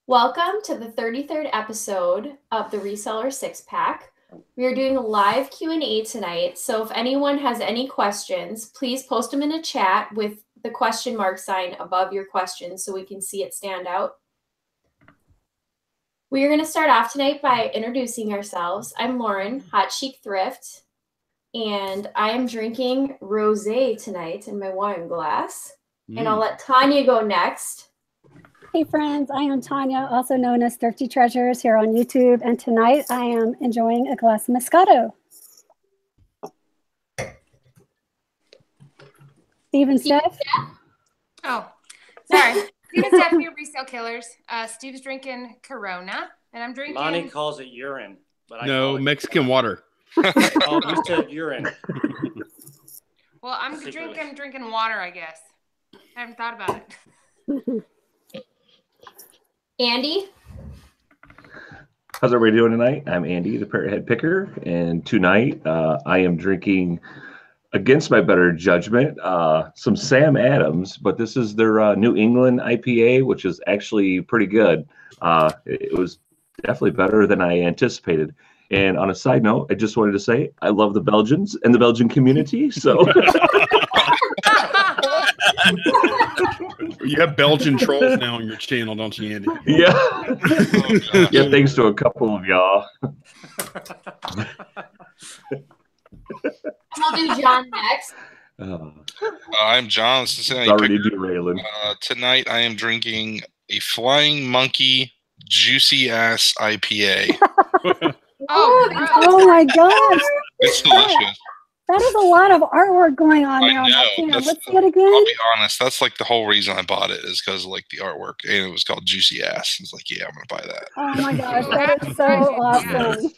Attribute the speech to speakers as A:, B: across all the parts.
A: Welcome to the 33rd episode of the Reseller Six Pack. We are doing a live Q&A tonight, so if anyone has any questions, please post them in a chat with the question mark sign above your question so we can see it stand out. We are going to start off tonight by introducing ourselves. I'm Lauren, Hot Chic Thrift, and I am drinking rosé tonight in my wine glass. And I'll let Tonya go next.
B: Hey friends, I am Tonya, also known as Thrifty Treasures here on YouTube, and tonight I am enjoying a glass of Moscato. SteveNStph?
C: Oh, sorry. SteveNStph here, Resale Killers. Steve's drinking Corona, and I'm drinking...
D: Lonnie calls it urine. But
E: no, Mexican water.
D: Oh, you said urine.
C: Well, I'm drinking water, I guess. I haven't thought about it.
A: Andy?
F: How's everybody doing tonight? I'm Andy, the ParrotHead picker, and tonight I am drinking, against my better judgment, some Sam Adams, but this is their New England IPA, which is actually pretty good. It was definitely better than I anticipated. And on a side note, I just wanted to say I love the Belgians and the Belgian community, so...
E: You have Belgian trolls now on your channel, don't you, Andy?
F: Yeah. Yeah, thanks to a couple of y'all.
A: I'll do John next.
G: I'm John, Cincinnati.
F: Already derailing.
G: Tonight I am drinking a Flying Monkey Juicy Ass IPA.
B: Oh my gosh.
G: It's delicious.
B: That is a lot of artwork going on there.
G: I know.
B: Let's see it again.
G: I'll be honest. That's like the whole reason I bought it is because of like the artwork, and it was called Juicy Ass. It's like, yeah, I'm gonna buy that.
B: Oh my gosh, that is so awesome.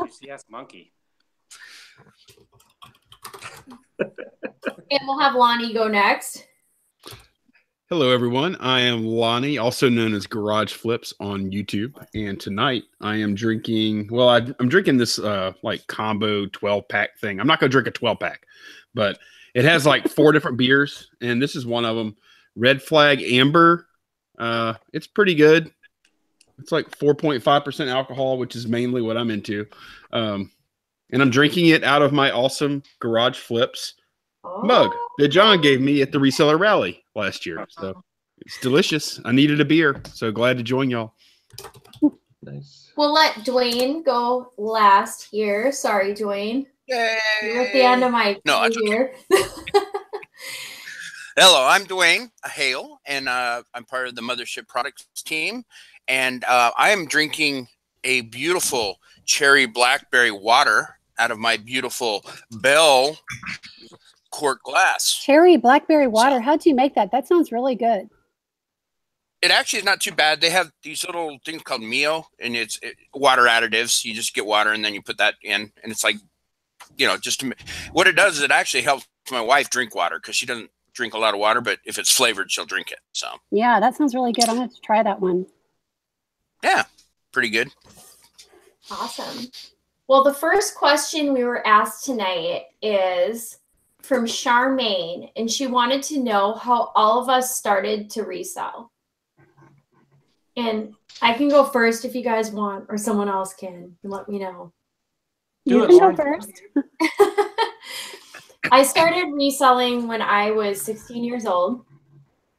D: Juicy ass monkey.
A: And we'll have Lonnie go next.
E: Hello, everyone. I am Lonnie, also known as Garage Flips on YouTube. And tonight I am drinking, well, I'm drinking this like combo 12-pack thing. I'm not going to drink a 12-pack, but it has like 4 different beers. And this is one of them, Red Flag Amber. It's pretty good. It's like 4.5% alcohol, which is mainly what I'm into. And I'm drinking it out of my awesome Garage Flips mug that John gave me at the reseller rally last year. So it's delicious. I needed a beer, so glad to join y'all.
F: Nice.
A: We'll let Duane go last here. Sorry, Duane.
H: Yay.
A: You're at the end of my queue here.
H: Hello, I'm Duane Hale, and I'm part of the Mothership products team. And I am drinking a beautiful cherry blackberry water out of my beautiful Bell quart glass.
B: Cherry blackberry water. How'd you make that? That sounds really good.
H: It actually is not too bad. They have these little things called Mio, and it's water additives. You just get water and then you put that in, and it's like, you know, just to, what it does is it actually helps my wife drink water because she doesn't drink a lot of water, but if it's flavored, she'll drink it. So
B: yeah, that sounds really good. I'm going to try that one.
H: Yeah, pretty good.
A: Awesome. Well, the first question we were asked tonight is from Charmaine, and she wanted to know how all of us started to resell. And I can go first if you guys want, or someone else can. Let me know.
B: You can go first.
A: I started reselling when I was 16 years old,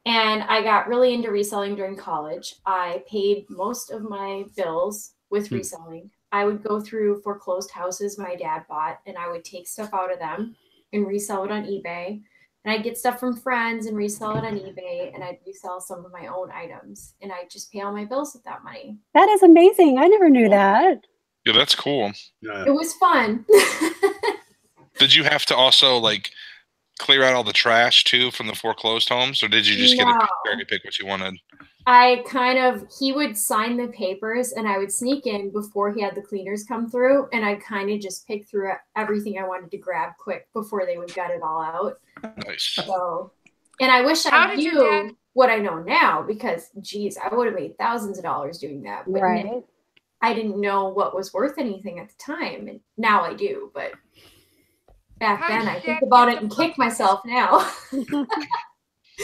A: and I got really into reselling during college. I paid most of my bills with reselling. I would go through foreclosed houses my dad bought, and I would take stuff out of them and resell it on eBay. And I'd get stuff from friends and resell it on eBay, and I'd resell some of my own items. And I'd just pay all my bills with that money.
B: That is amazing. I never knew that.
G: Yeah, that's cool.
A: It was fun.
G: Did you have to also like clear out all the trash too from the foreclosed homes, or did you just get a pick what you wanted?
A: He would sign the papers and I would sneak in before he had the cleaners come through, and I'd kind of just pick through everything I wanted to grab quick before they would gut it all out.
G: Nice.
A: So, and I wish I knew what I know now, because geez, I would have made thousands of dollars doing that. But
B: right.
A: I didn't know what was worth anything at the time, and now I do, but back then I think about it and kick myself now.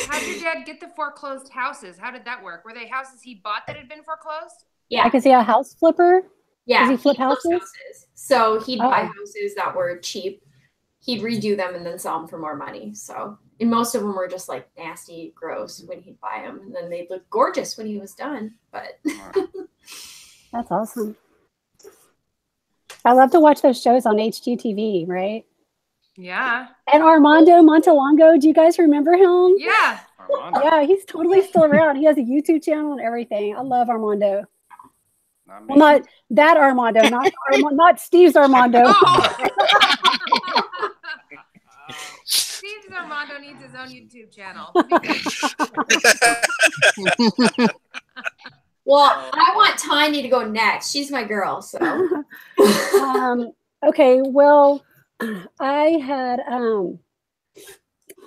C: How did your dad get the foreclosed houses? How did that work? Were they houses he bought that had been foreclosed?
A: Yeah.
B: Like, is he a house flipper?
A: Yeah.
B: Does he flip
A: flips
B: houses?
A: So he'd buy
B: Oh.
A: houses that were cheap. He'd redo them and then sell them for more money. So, and most of them were just like nasty, gross when he'd buy them. And then they'd look gorgeous when he was done. But
B: That's awesome. I love to watch those shows on HGTV, right?
C: Yeah.
B: And Armando Montalongo, do you guys remember him?
C: Yeah.
D: Armando.
B: Yeah, he's totally still around. He has a YouTube channel and everything. I love Armando.
D: Not me.
B: Well, not that Armando, not Steve's Armando.
C: Oh. Steve's Armando needs his own YouTube channel.
A: well, I want Tonya to go next. She's my girl. So
B: Okay, well, I had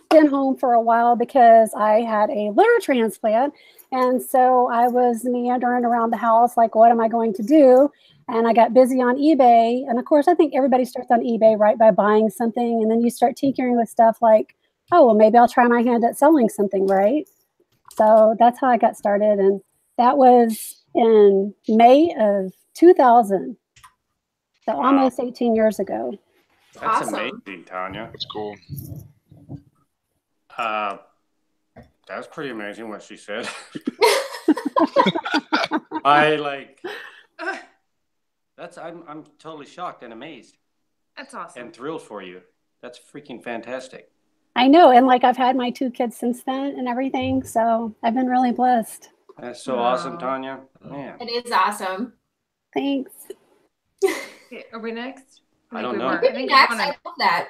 B: been home for a while because I had a liver transplant. And so I was meandering around the house, like, what am I going to do? And I got busy on eBay. And of course, I think everybody starts on eBay, right, by buying something. And then you start tinkering with stuff like, oh, well, maybe I'll try my hand at selling something, right? So that's how I got started. And that was in May of 2000. So almost 18 years ago.
D: That's
A: Awesome.
D: amazing, Tonya.
G: That's cool.
D: That was pretty amazing what she said. I'm totally shocked and amazed
C: That's awesome.
D: and thrilled for you. That's freaking fantastic.
B: I know. And like, I've had my 2 kids since then and everything. So I've been really blessed.
D: That's so awesome, Tonya. Man.
A: it is awesome.
B: Thanks.
C: Okay, are we next?
D: I don't
C: we
D: know.
C: were.
A: Maybe
C: think
A: next.
C: we wanna-
A: I love that.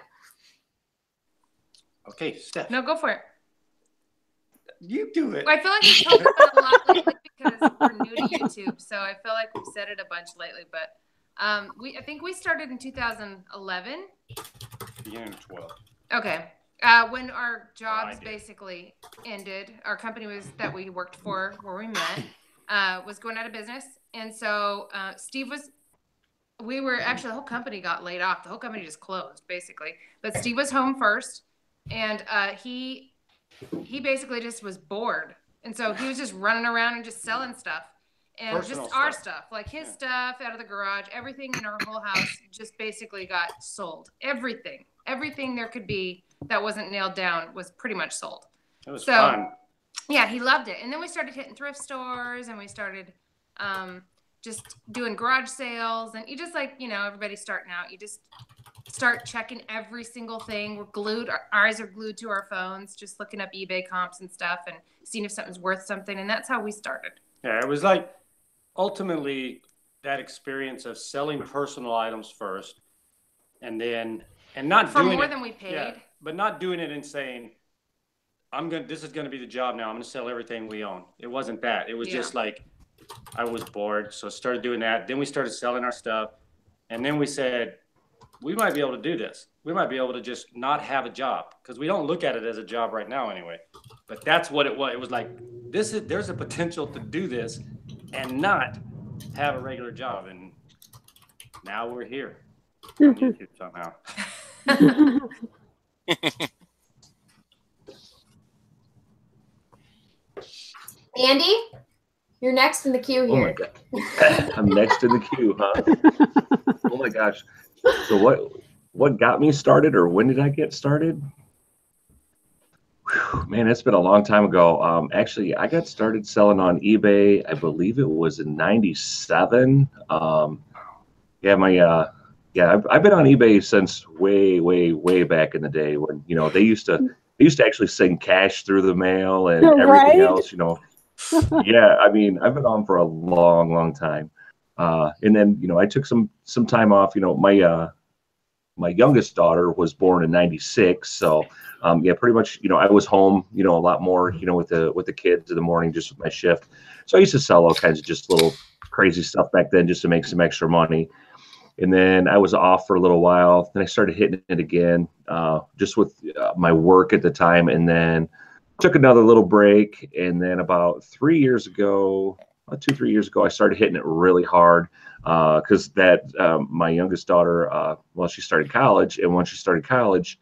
D: Okay, Steph.
C: No, go for it.
D: You do it.
C: I feel like we've talked about it a lot lately because we're new to YouTube, so I feel like we've said it a bunch lately. But I think we started in 2011.
D: Beginning of 12.
C: Okay, when our jobs
D: did.
C: basically ended, our company that we worked for, where we met, was going out of business, and so Steve was. We were actually, the whole company got laid off. The whole company just closed, basically. But Steve was home first, and he basically just was bored, and so he was just running around and just selling stuff, and
D: Personal
C: just our
D: stuff.
C: stuff, like his stuff out of the garage, everything in our whole house just basically got sold. Everything there could be that wasn't nailed down was pretty much sold.
D: It was
C: So,
D: fun.
C: Yeah, he loved it, and then we started hitting thrift stores, and we started just doing garage sales, and you just like, everybody starting out, you just start checking every single thing. We're glued, our eyes are glued to our phones, just looking up eBay comps and stuff and seeing if something's worth something. And that's how we started.
D: Yeah, it was like ultimately that experience of selling personal items first and not
C: For
D: doing
C: more
D: it,
C: than we paid.
D: Yeah, but not doing it and saying, this is going to be the job now. I'm going to sell everything we own. It wasn't that. It was just like, I was bored. So I started doing that. Then we started selling our stuff. And then we said, we might be able to do this. We might be able to just not have a job because we don't look at it as a job right now anyway. But that's what it was. It was like, there's a potential to do this and not have a regular job. And now we're here on YouTube somehow.
A: Andy, you're next in the queue
F: Oh my
A: here.
F: God. I'm next in the queue, huh? Oh my gosh. So what got me started, or when did I get started? Whew, man, it's been a long time ago. Actually, I got started selling on eBay. I believe it was in '97. I've been on eBay since way back in the day when they used to actually send cash through the mail and everything else. Yeah, I mean, I've been on for a long time. And then, I took some time off. My youngest daughter was born in '96. So, pretty much, I was home, a lot more, with the kids in the morning, just with my shift. So I used to sell all kinds of just little crazy stuff back then just to make some extra money. And then I was off for a little while. Then I started hitting it again, just with my work at the time. And then took another little break. And then about 3 years ago, 2-3 years ago, I started hitting it really hard because my youngest daughter, she started college. And once she started college,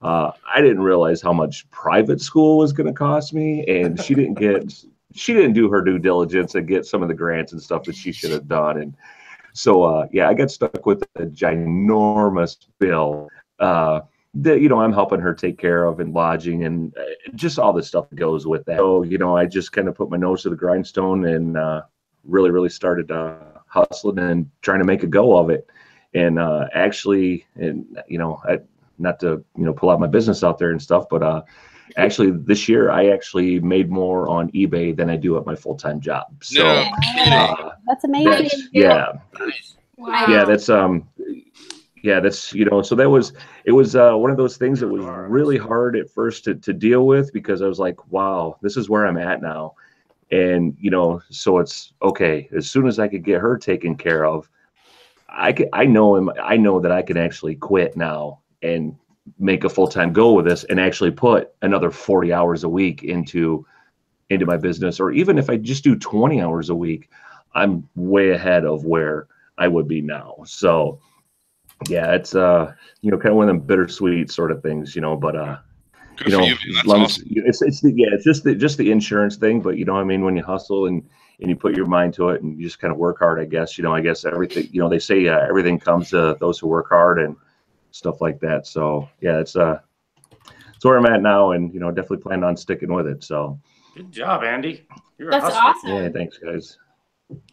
F: I didn't realize how much private school was going to cost me, and she didn't do her due diligence and get some of the grants and stuff that she should have done. And so, yeah, I got stuck with a ginormous bill that, I'm helping her take care of, and lodging, and just all the stuff that goes with that. So, I just kind of put my nose to the grindstone and really, really started hustling and trying to make a go of it. And actually, not to, pull out my business out there and stuff, but actually this year I actually made more on eBay than I do at my full-time job. So
B: that's amazing.
F: Yeah.
A: Wow.
F: Yeah, that's so it was one of those things that was really hard at first to deal with, because I was like, wow, this is where I'm at now. And, so it's okay. As soon as I could get her taken care of, I know that I can actually quit now and make a full-time go with this, and actually put another 40 hours a week into my business. Or even if I just do 20 hours a week, I'm way ahead of where I would be now. So yeah, it's kind of one of them bittersweet sort of things, but
G: Good for you, man. That's awesome.
F: it's just the insurance thing. But when you hustle and you put your mind to it, and you just kind of work hard, I guess, I guess everything, they say everything comes to those who work hard and stuff like that. So yeah, it's where I'm at now, and definitely plan on sticking with it. So
D: good job, Andy.
A: That's awesome.
F: Yeah, thanks, guys.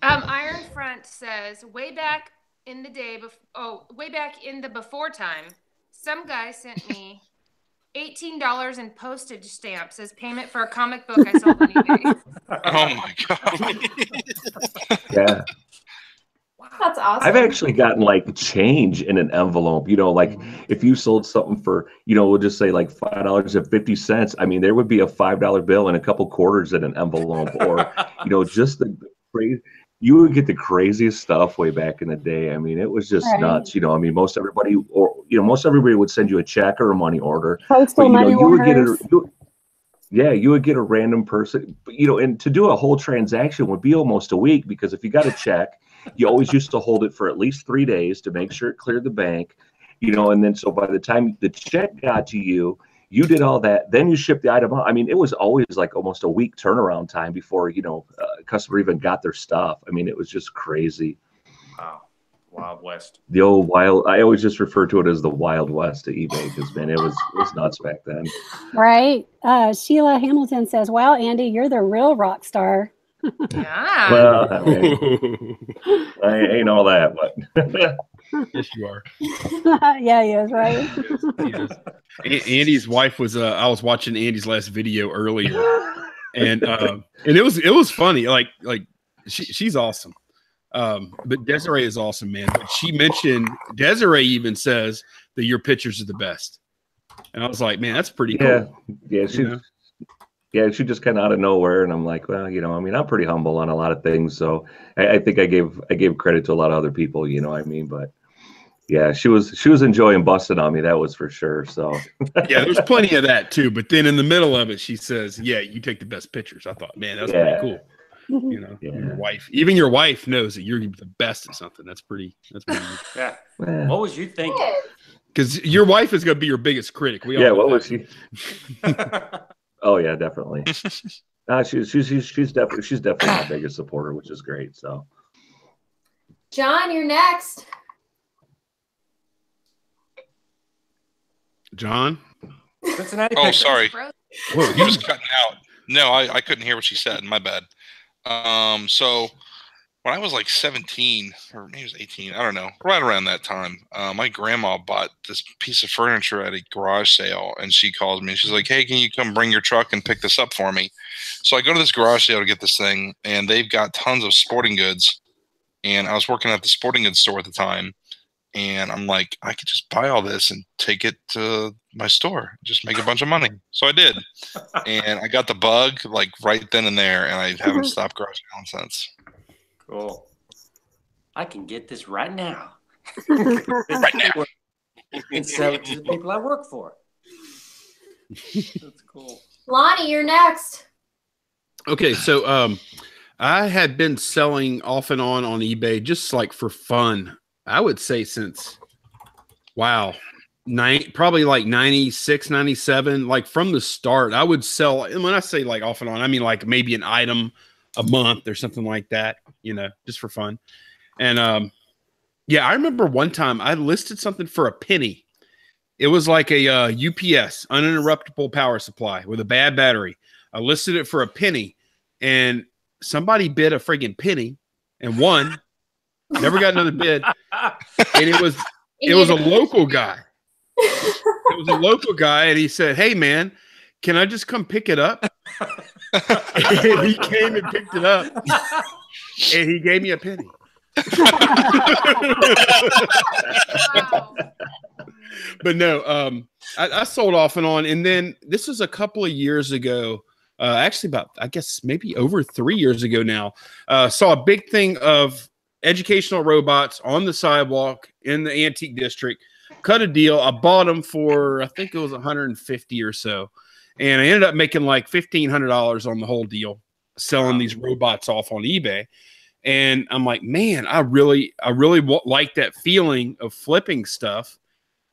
C: Iron Front says, way back in the before time, some guy sent me $18 in postage stamps as payment for a comic book I sold on eBay.
G: Oh my god.
F: Yeah.
A: That's awesome.
F: I've actually gotten like change in an envelope, like if you sold something for, we'll just say like $5.50. I mean, there would be a $5 bill and a couple quarters in an envelope, or, just the crazy. You would get the craziest stuff way back in the day. I mean, it was just nuts. Most everybody would send you a check or a money order.
B: Postal money orders.
F: You would get a random person, and to do a whole transaction would be almost a week, because if you got a check, you always used to hold it for at least 3 days to make sure it cleared the bank, and then so by the time the check got to you, you did all that, then you shipped the item out. I mean, it was always like almost a week turnaround time before, a customer even got their stuff. I mean, it was just crazy.
D: Wow. Wild West.
F: The old wild, I always just refer to it as the Wild West of eBay, because, man, it was nuts back then.
B: Right. Sheila Hamilton says, wow, Andy, you're the real rock star.
C: Yeah.
F: Well, I mean, I ain't all that, but
E: yes, you are.
B: Yeah, he is, right?
E: He is. Andy's wife was. I was watching Andy's last video earlier, and it was funny. Like she's awesome. But Desiree is awesome, man. But she mentioned, Desiree even says that your pictures are the best, and I was like, man, that's pretty cool.
F: Yeah, she just kind of out of nowhere, and I'm like, well, I mean, I'm pretty humble on a lot of things, so I think I gave credit to a lot of other people, what I mean. But yeah, she was enjoying busting on me, that was for sure. So
E: yeah, there's plenty of that too. But then in the middle of it, she says, "Yeah, you take the best pictures." I thought, man, that's pretty cool. Your wife knows that you're the best at something. That's pretty.
D: Yeah. What was you thinking?
E: Because your wife is going to be your biggest critic.
F: What was she? Oh yeah, definitely. She's definitely my biggest supporter, which is great. So,
A: John, you're next.
E: John.
D: Cincinnati.
G: Oh, sorry. Whoa, he was cutting out. No, I couldn't hear what she said. My bad. So when I was like 17 or maybe it was 18, I don't know, right around that time, my grandma bought this piece of furniture at a garage sale, and she calls me. She's like, hey, can you come bring your truck and pick this up for me? So I go to this garage sale to get this thing, and they've got tons of sporting goods. And I was working at the sporting goods store at the time, and I'm like, I could just buy all this and take it to my store, just make a bunch of money. So I did. And I got the bug like right then and there, and I haven't stopped garage selling since.
D: Cool. I can get this right now.
G: Right now.
D: And sell it to the people I work for. That's cool.
A: Lonnie, you're next.
E: Okay, so I had been selling off and on eBay just like for fun. I would say since, wow, probably like 96, 97, like from the start, I would sell. And when I say like off and on, I mean like maybe an item a month or something like that, you know, just for fun. And yeah, I remember one time I listed something for a penny. It was like a UPS, uninterruptible power supply with a bad battery. I listed it for a penny, and somebody bid a friggin' penny and won. Never got another bid. And it was a local guy. It was a local guy, and he said, "Hey, man, can I just come pick it up?" And he came and picked it up, and he gave me a penny.
C: Wow.
E: But no, I sold off and on, and then this was a couple of years ago. Actually, about I guess maybe over 3 years ago now. Saw a big thing of educational robots on the sidewalk in the antique district. Cut a deal. I bought them for I think it was 150 or so, and I ended up making like $1,500 on the whole deal, selling these robots off on eBay. And I'm like, man, I really like that feeling of flipping stuff.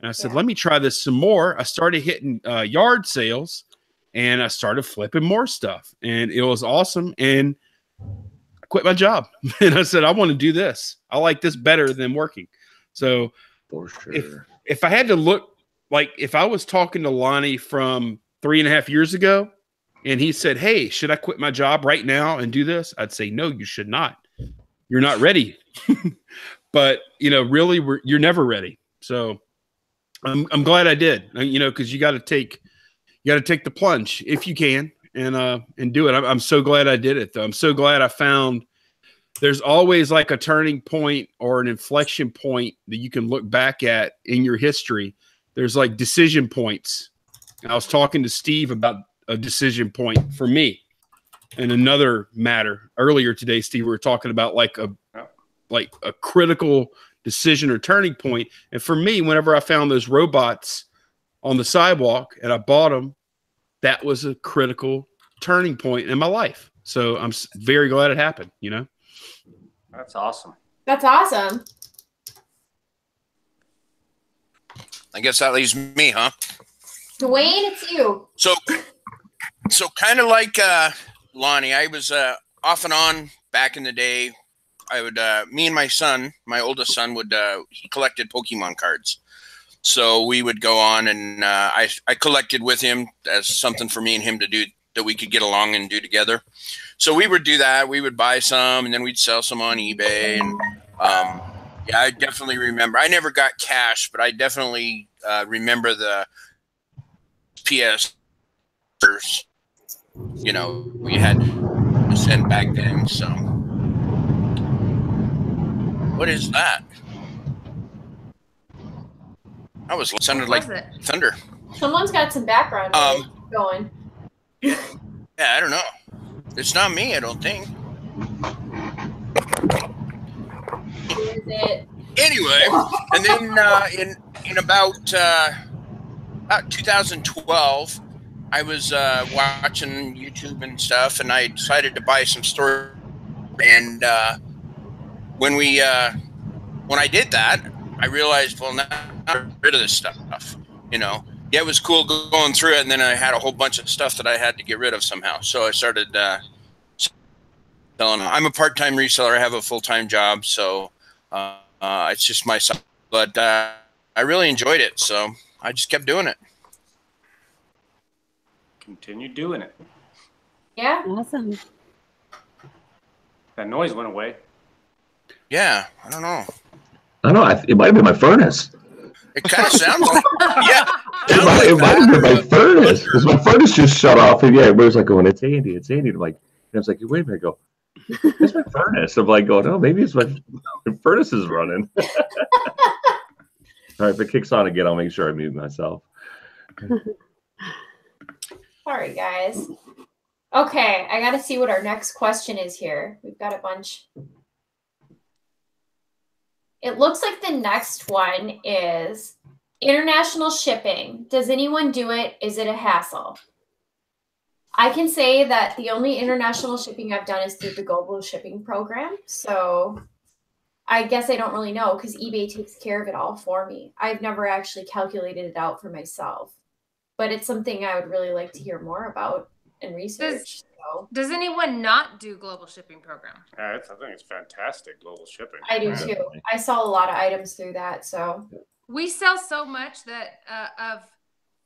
E: And I said, let me try this some more. I started hitting yard sales, and I started flipping more stuff, and it was awesome. And I quit my job, and I said, I want to do this. I like this better than working. So
F: For sure.
E: if I had to look, like if I was talking to Lonnie from 3.5 years ago, and he said, hey, should I quit my job right now and do this? I'd say, no, you should not. You're not ready. But, you know, really, you're never ready. So I'm glad I did, you know, because you got to take the plunge if you can and do it. I'm so glad I did it, though. I'm so glad I found there's always like a turning point or an inflection point that you can look back at in your history. There's like decision points. And I was talking to Steve about a decision point for me in another matter earlier today. Steve, we were talking about like a critical decision or turning point. And for me, whenever I found those robots on the sidewalk and I bought them, that was a critical turning point in my life. So I'm very glad it happened, you know?
D: That's awesome.
A: That's awesome.
H: I guess that leaves me, huh?
A: Duane, it's you.
H: So kind of like Lonnie, I was off and on back in the day. I would, me and my son, my oldest son, would he collected Pokemon cards. So we would go on, and I collected with him as something for me and him to do that we could get along and do together. So we would do that. We would buy some, and then we'd sell some on eBay. And yeah, I definitely remember. I never got cash, but I definitely remember the PS. You know, we had to send back then. So, what is that? That was sounded like thunder.
A: Someone's got some background noise going.
H: Yeah, I don't know. It's not me, I don't think.
A: Is it?
H: Anyway, and then in about 2012, I was watching YouTube and stuff, and I decided to buy some storage. And when I did that, I realized, well, now I'm get rid of this stuff. You know, yeah, it was cool going through it, and then I had a whole bunch of stuff that I had to get rid of somehow. So I started selling. I'm a part-time reseller. I have a full-time job, so it's just myself. But I really enjoyed it, so I just kept doing it.
D: Continue doing it.
A: Yeah.
B: Awesome.
D: That noise went away.
H: Yeah, I don't know.
F: I don't know. It might have been my furnace.
H: It kind of sounds like, yeah.
F: It might have been my furnace, because my furnace just shut off. And yeah, everybody's like going, it's Andy, it's Andy. I'm like, and I was like, wait a minute, I go, it's my furnace. I'm like going, oh, maybe it's my furnace is running. All right, if it kicks on again, I'll make sure I mute myself.
A: Sorry, guys. Okay, I got to see what our next question is here. We've got a bunch. It looks like the next one is international shipping. Does anyone do it? Is it a hassle? I can say that the only international shipping I've done is through the global shipping program. So I guess I don't really know because eBay takes care of it all for me. I've never actually calculated it out for myself, but it's something I would really like to hear more about and research.
C: Does anyone not do global shipping program?
D: I think it's fantastic, global shipping.
A: I do too. I sell a lot of items through that. So
C: we sell so much that of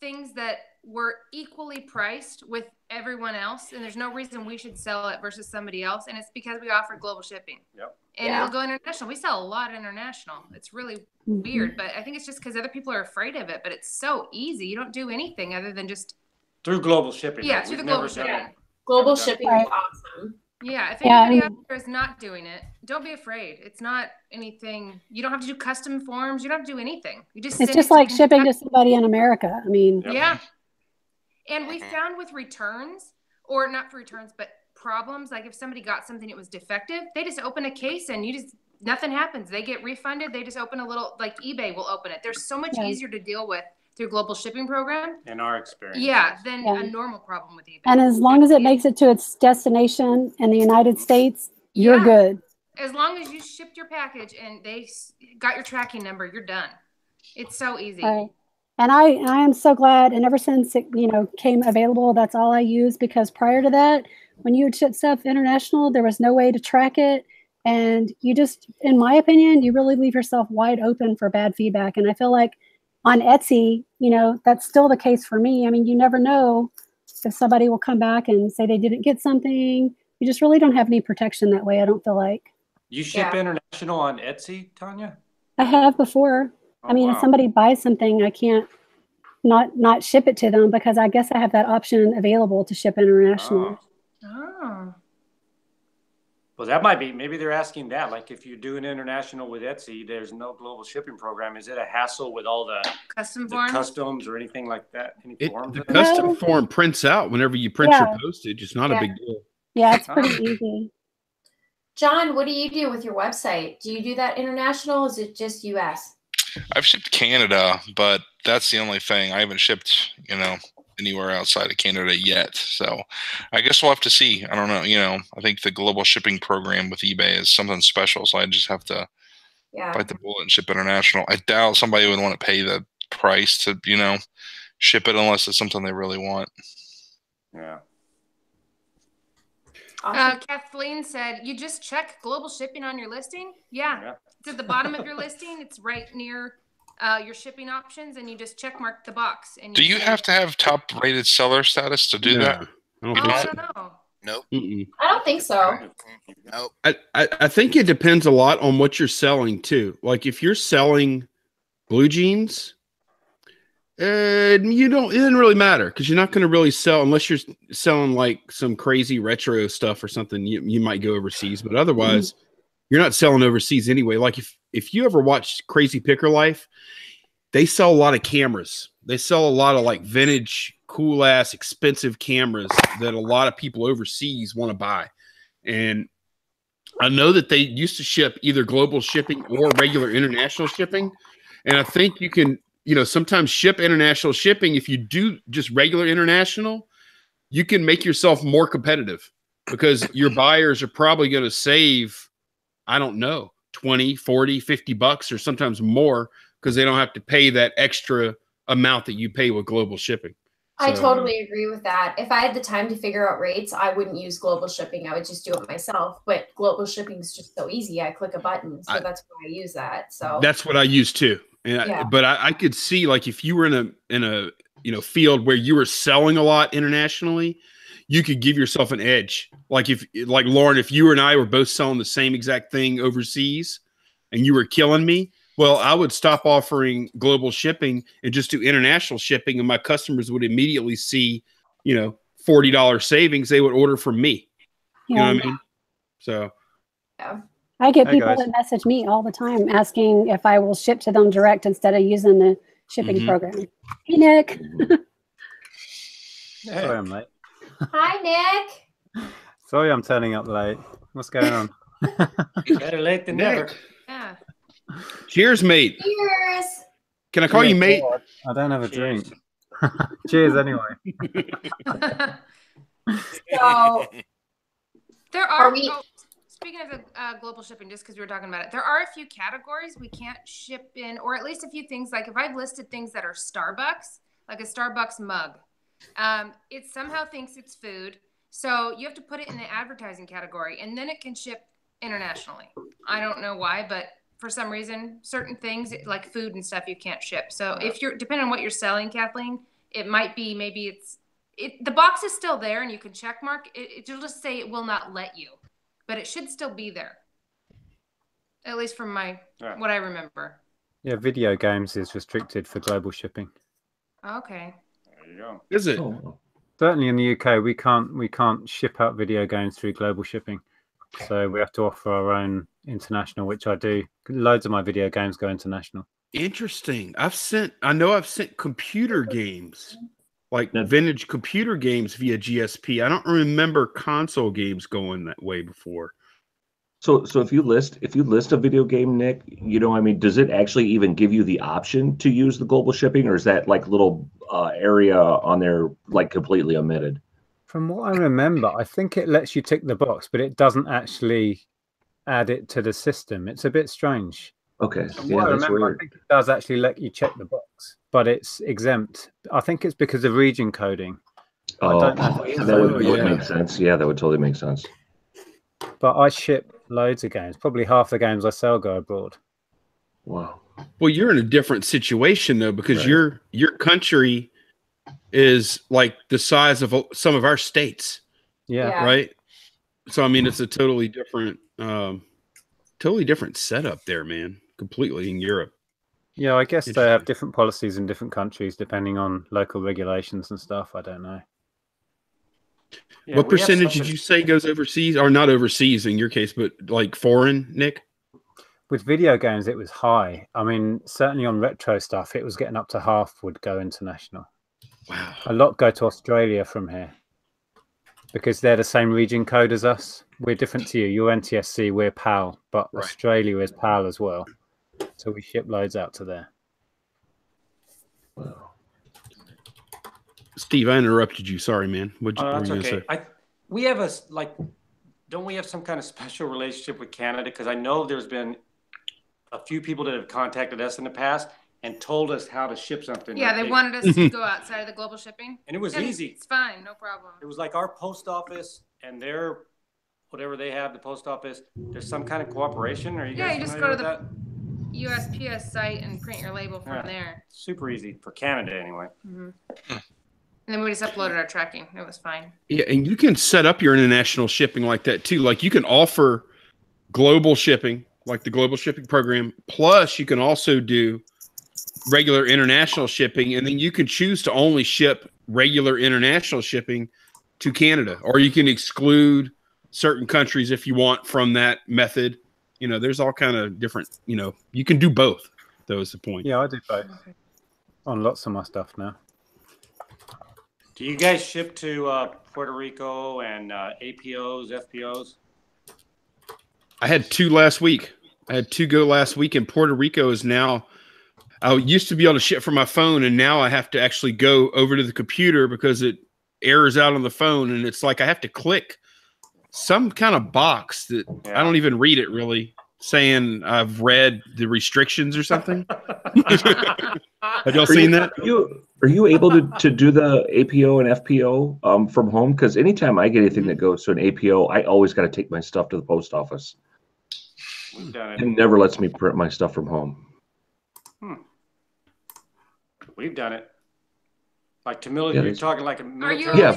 C: things that were equally priced with everyone else, and there's no reason we should sell it versus somebody else, and it's because we offer global shipping.
D: Yep.
C: And it'll go international. We sell a lot international. It's really weird, but I think it's just because other people are afraid of it. But it's so easy. You don't do anything other than just
D: through global shipping.
C: Yeah, through the global shipping.
A: Global shipping is awesome.
C: Yeah, if anybody out there is not doing it, don't be afraid. It's not anything. You don't have to do custom forms. You don't have to do anything. You just
B: it's just like shipping to somebody in America. I mean,
C: yeah. And we found with returns, or not for returns, but problems, like if somebody got something that was defective, they just open a case and nothing happens. They get refunded. They just open a little, like eBay will open it. They're so much easier to deal with through global shipping program.
D: In our experience.
C: Yeah, than a normal problem with eBay.
B: And as long as it makes it to its destination in the United States, you're good.
C: As long as you shipped your package and they got your tracking number, you're done. It's so easy.
B: Right. And I am so glad. And ever since it, came available, that's all I use, because prior to that, when you would ship stuff international, there was no way to track it. And you just, in my opinion, you really leave yourself wide open for bad feedback. And I feel like on Etsy, that's still the case for me. I mean, you never know if somebody will come back and say they didn't get something. You just really don't have any protection that way, I don't feel like.
D: You ship international on Etsy, Tonya?
B: I have before.
D: Oh,
B: I mean, if somebody buys something, I can't not ship it to them, because I guess I have that option available to ship international.
C: Oh.
D: Well, that might be, maybe they're asking that. Like if you do an international with Etsy, there's no global shipping program. Is it a hassle with all the customs or anything like that? Any forms?
E: The custom form prints out whenever you print your postage. It's not a big deal.
B: Yeah, it's pretty easy.
A: John, what do you do with your website? Do you do that international? Or is it just US?
G: I've shipped Canada, but that's the only thing. I haven't shipped, anywhere outside of Canada yet. So I guess we'll have to see. I don't know. I think the global shipping program with eBay is something special. So I just have to bite the bullet and ship international. I doubt somebody would want to pay the price to, ship it unless it's something they really want.
D: Yeah.
C: Kathleen said, you just check global shipping on your listing? Yeah. It's at the bottom of your listing. It's right near your shipping options, and you just check mark the box. And
G: do you have to have top rated seller status to do that?
C: I don't know.
H: Nope.
A: I don't think so.
H: Nope.
E: I think it depends a lot on what you're selling too. Like if you're selling blue jeans, it doesn't really matter, because you're not going to really sell unless you're selling like some crazy retro stuff or something. You might go overseas, but otherwise you're not selling overseas anyway. Like if you ever watched Crazy Picker Life, they sell a lot of cameras. They sell a lot of like vintage, cool ass, expensive cameras that a lot of people overseas want to buy. And I know that they used to ship either global shipping or regular international shipping. And I think you can, sometimes ship international shipping. If you do just regular international, you can make yourself more competitive, because your buyers are probably going to save, I don't know, 20, 40, 50 bucks or sometimes more, because they don't have to pay that extra amount that you pay with global shipping.
A: I totally agree with that. If I had the time to figure out rates, I wouldn't use global shipping. I would just do it myself. But global shipping is just so easy. I click a button. So that's why I use that. So
E: that's what I use too. And but I could see, like, if you were in a field where you were selling a lot internationally, you could give yourself an edge. Like like Lauren, if you and I were both selling the same exact thing overseas and you were killing me, well, I would stop offering global shipping and just do international shipping, and my customers would immediately see, $40 savings. They would order from me. You know what I mean? So
B: I get people that message me all the time asking if I will ship to them direct instead of using the shipping program. Hey, Nick.
I: Sorry, I'm late.
A: Hi, Nick.
I: Sorry, I'm turning up late. What's going on?
D: Better late than never.
C: Yeah.
E: Cheers, mate.
A: Cheers.
E: Can I call you mate?
I: I don't have a drink. Cheers, anyway.
A: So,
C: there are Speaking of the global shipping, just because we were talking about it, there are a few categories we can't ship in, or at least a few things. Like if I've listed things that are Starbucks, like a Starbucks mug, it somehow thinks it's food. So you have to put it in the advertising category, and then it can ship internationally. I don't know why, but for some reason, certain things like food and stuff you can't ship. So if you're, depending on what you're selling, Kathleen, it might be, maybe the box is still there and you can check mark. It'll just say it will not let you, but it should still be there. At least from what I remember.
I: Yeah, video games is restricted for global shipping.
C: Okay.
D: There you go.
E: Is it?
I: Certainly in the UK, we can't ship out video games through global shipping. So we have to offer our own international, which I do. Loads of my video games go international.
E: Interesting. I know I've sent computer games, like vintage computer games via GSP. I don't remember console games going that way before.
F: So if you list a video game, Nick, I mean, does it actually even give you the option to use the global shipping, or is that like little area on there like completely omitted?
I: From what I remember, I think it lets you tick the box, but it doesn't actually add it to the system. It's a bit strange.
F: Okay.
I: From what I remember, I think it does actually let you check the box, but it's exempt. I think it's because of region coding.
F: Oh, that would make sense. Yeah, that would totally make sense.
I: But I ship loads of games. Probably half the games I sell go abroad.
F: Wow.
E: Well, you're in a different situation though, because your country is like the size of some of our states.
I: Yeah.
E: Right. So I mean, it's a totally different setup there, man. Completely in Europe.
I: Yeah, I guess they have different policies in different countries depending on local regulations and stuff. I don't know.
E: Yeah, what percentage did you say goes overseas, or not overseas in your case, but like foreign, Nick?
I: With video games, it was high. I mean, certainly on retro stuff, it was getting up to half would go international.
E: Wow.
I: A lot go to Australia from here because they're the same region code as us. We're different to you. You're NTSC, we're PAL, but Australia is PAL as well. So we ship loads out to there.
F: Wow.
E: Steve, I interrupted you. Sorry, man.
D: That's okay. We have don't we have some kind of special relationship with Canada? Because I know there's been a few people that have contacted us in the past and told us how to ship something.
C: Yeah, they wanted us to go outside of the global shipping.
D: And it was easy.
C: It's fine, no problem.
D: It was like our post office and their, whatever they have, the post office, there's some kind of cooperation. Are you guys
C: you just go to the USPS site and print your label from there.
D: Super easy for Canada anyway.
C: Mm-hmm. And then we just uploaded our tracking. It was fine.
E: Yeah, and you can set up your international shipping like that too. Like you can offer global shipping, like the global shipping program. Plus, you can also do regular international shipping, and then you can choose to only ship regular international shipping to Canada, or you can exclude certain countries if you want from that method. There's all kind of different. You can do both. That was the point.
I: Yeah, I do both on lots of my stuff now.
D: Do you guys ship to Puerto Rico and APOs, FPOs?
E: I had 2 last week. I had 2 go last week, and Puerto Rico is now. I used to be able to ship from my phone, and now I have to actually go over to the computer because it errors out on the phone, and it's like I have to click some kind of box that I don't even read it really, saying I've read the restrictions or something. Have y'all seen that?
F: Are you able to do the APO and FPO from home? Because anytime I get anything that goes to an APO, I always got to take my stuff to the post office. It never lets me print my stuff from home.
D: We've done it. Like to military, you're talking like a military.
F: Yeah.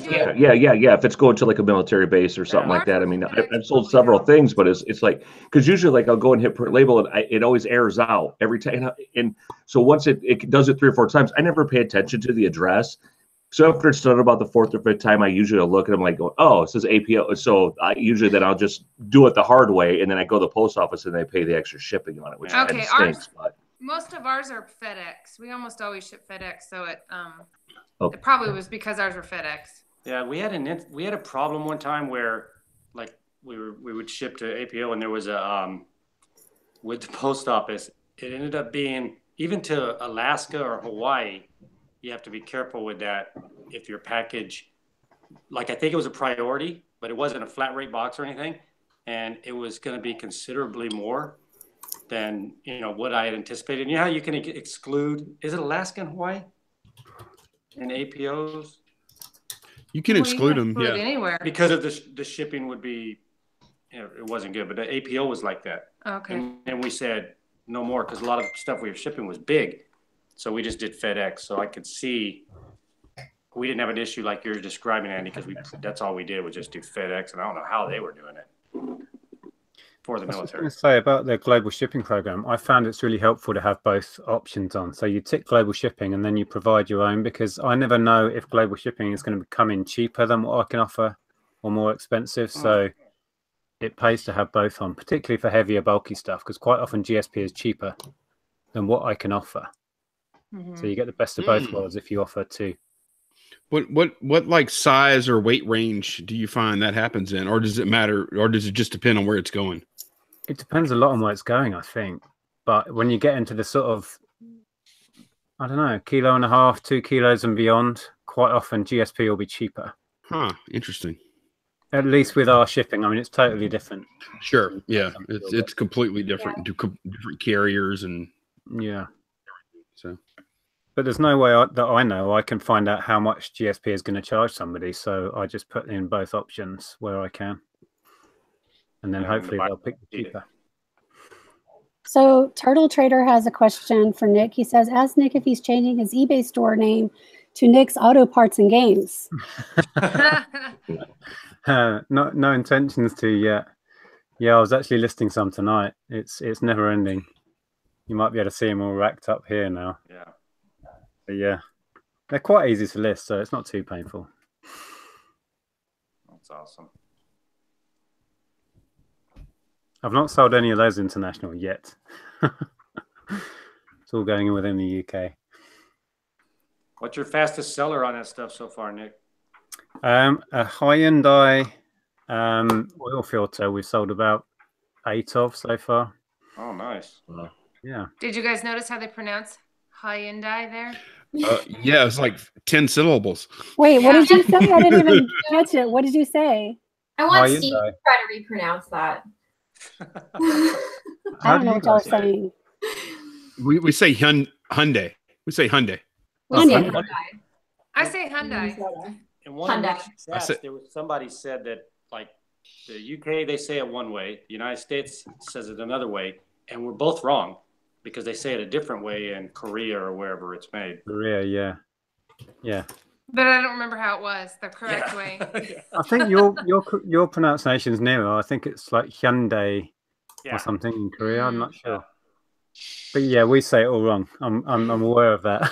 F: If it's going to like a military base or something like that. I mean, I've sold several things, but it's like, because usually like I'll go and hit print label and it always errors out every time. And so once it does it 3 or 4 times, I never pay attention to the address. So after it's done about the 4th or 5th time, I usually look at them like, oh, it says APO. So then I'll just do it the hard way, and then I go to the post office and they pay the extra shipping on it, which stinks.
C: Most of ours are FedEx. We almost always ship FedEx, so it probably was because ours were FedEx.
D: Yeah, we had a problem one time where like we would ship to APO, and there was a with the post office. It ended up being, even to Alaska or Hawaii, you have to be careful with that. If your package, like I think it was a priority, but it wasn't a flat rate box or anything. and it was going to be considerably more than what I had anticipated. And you know how you can exclude? Is it Alaska and Hawaii in APOs?
E: You can exclude them, yeah,
C: anywhere
D: because of the shipping would be, it wasn't good. But the APO was like that.
C: Okay.
D: And we said no more because a lot of stuff we were shipping was big, so we just did FedEx. So I could see we didn't have an issue like you're describing, Andy, because that's all we did was just do FedEx, and I don't know how they were doing it for the military.
I: I was going to say about the global shipping program, I found it's really helpful to have both options on. So you tick global shipping and then you provide your own, because I never know if global shipping is going to come in cheaper than what I can offer or more expensive. So it pays to have both on, particularly for heavier, bulky stuff, because quite often GSP is cheaper than what I can offer. So you get the best of both worlds if you offer two.
E: What like size or weight range do you find that happens in, or does it matter, or does it just depend on where it's going?
I: It depends a lot on where it's going, I think. But when you get into the sort of, I don't know, 1.5 kilos, 2 kilos and beyond, quite often GSP will be cheaper.
E: Huh, interesting.
I: At least with our shipping. I mean, it's totally different.
E: Sure, yeah, it's completely different. Different carriers and
I: yeah.
E: So,
I: but there's no way that I know I can find out how much GSP is going to charge somebody. So I just put in both options where I can. And then hopefully they'll pick the cheaper.
B: So Turtle Trader has a question for Nick. He says, ask Nick if he's changing his eBay store name to Nick's Auto Parts and Games.
I: No intentions to yet. Yeah, I was actually listing some tonight. It's never ending. You might be able to see them all racked up here now.
D: Yeah.
I: But yeah, they're quite easy to list, so it's not too painful.
D: That's awesome.
I: I've not sold any of those international yet. It's all going in within the UK.
D: What's your fastest seller on that stuff so far, Nick?
I: A Hyundai oil filter we've sold about 8 of so far.
D: Oh, nice.
I: Yeah.
C: Did you guys notice how they pronounce Hyundai there?
E: yeah, it's like 10 syllables.
B: Wait, what did you say? I didn't even catch it. What did you say?
A: I want
I: Hyundai.
A: Steve to try to repronounce that.
B: I don't know what y'all are saying.
E: We say Hyundai. We say Hyundai.
B: Hyundai.
C: I say Hyundai.
D: In one
A: Hyundai.
D: of the chats, there was somebody said that, like, the UK, they say it one way. The United States says it another way. And we're both wrong because they say it a different way in Korea or wherever it's made.
I: Korea, yeah. Yeah.
C: But I don't remember how it was, the correct way.
I: I think your pronunciation's nearer. I think it's like Hyundai or something in Korea. I'm not sure. But yeah, we say it all wrong. I'm aware of that.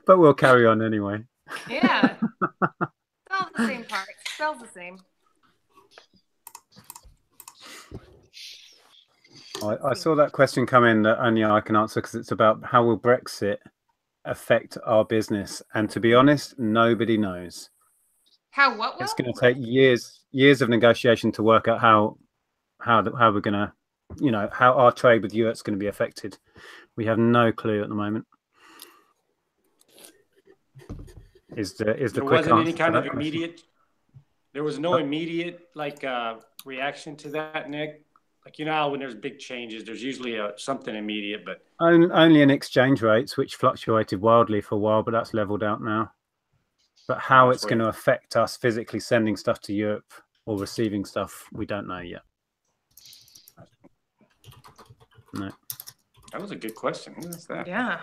I: But we'll carry on anyway.
C: Yeah. Spells the same part. Spells the same.
I: I saw that question come in that only I can answer because it's about how will Brexit affect our business, and to be honest, nobody knows.
C: How what will?
I: It's going to take years of negotiation to work out how we're going to, how our trade with Europe's going to be affected. We have no clue at the moment. Is the
D: there
I: quick
D: wasn't any
I: answer
D: kind
I: to
D: of
I: that
D: immediate? There was no immediate reaction to that, Nick. Like, how when there's big changes, there's usually something immediate, but
I: only in exchange rates, which fluctuated wildly for a while, but that's leveled out now. But how it's going to affect us physically sending stuff to Europe or receiving stuff, we don't know yet. No.
D: That was a good question. Who is that?
C: Yeah.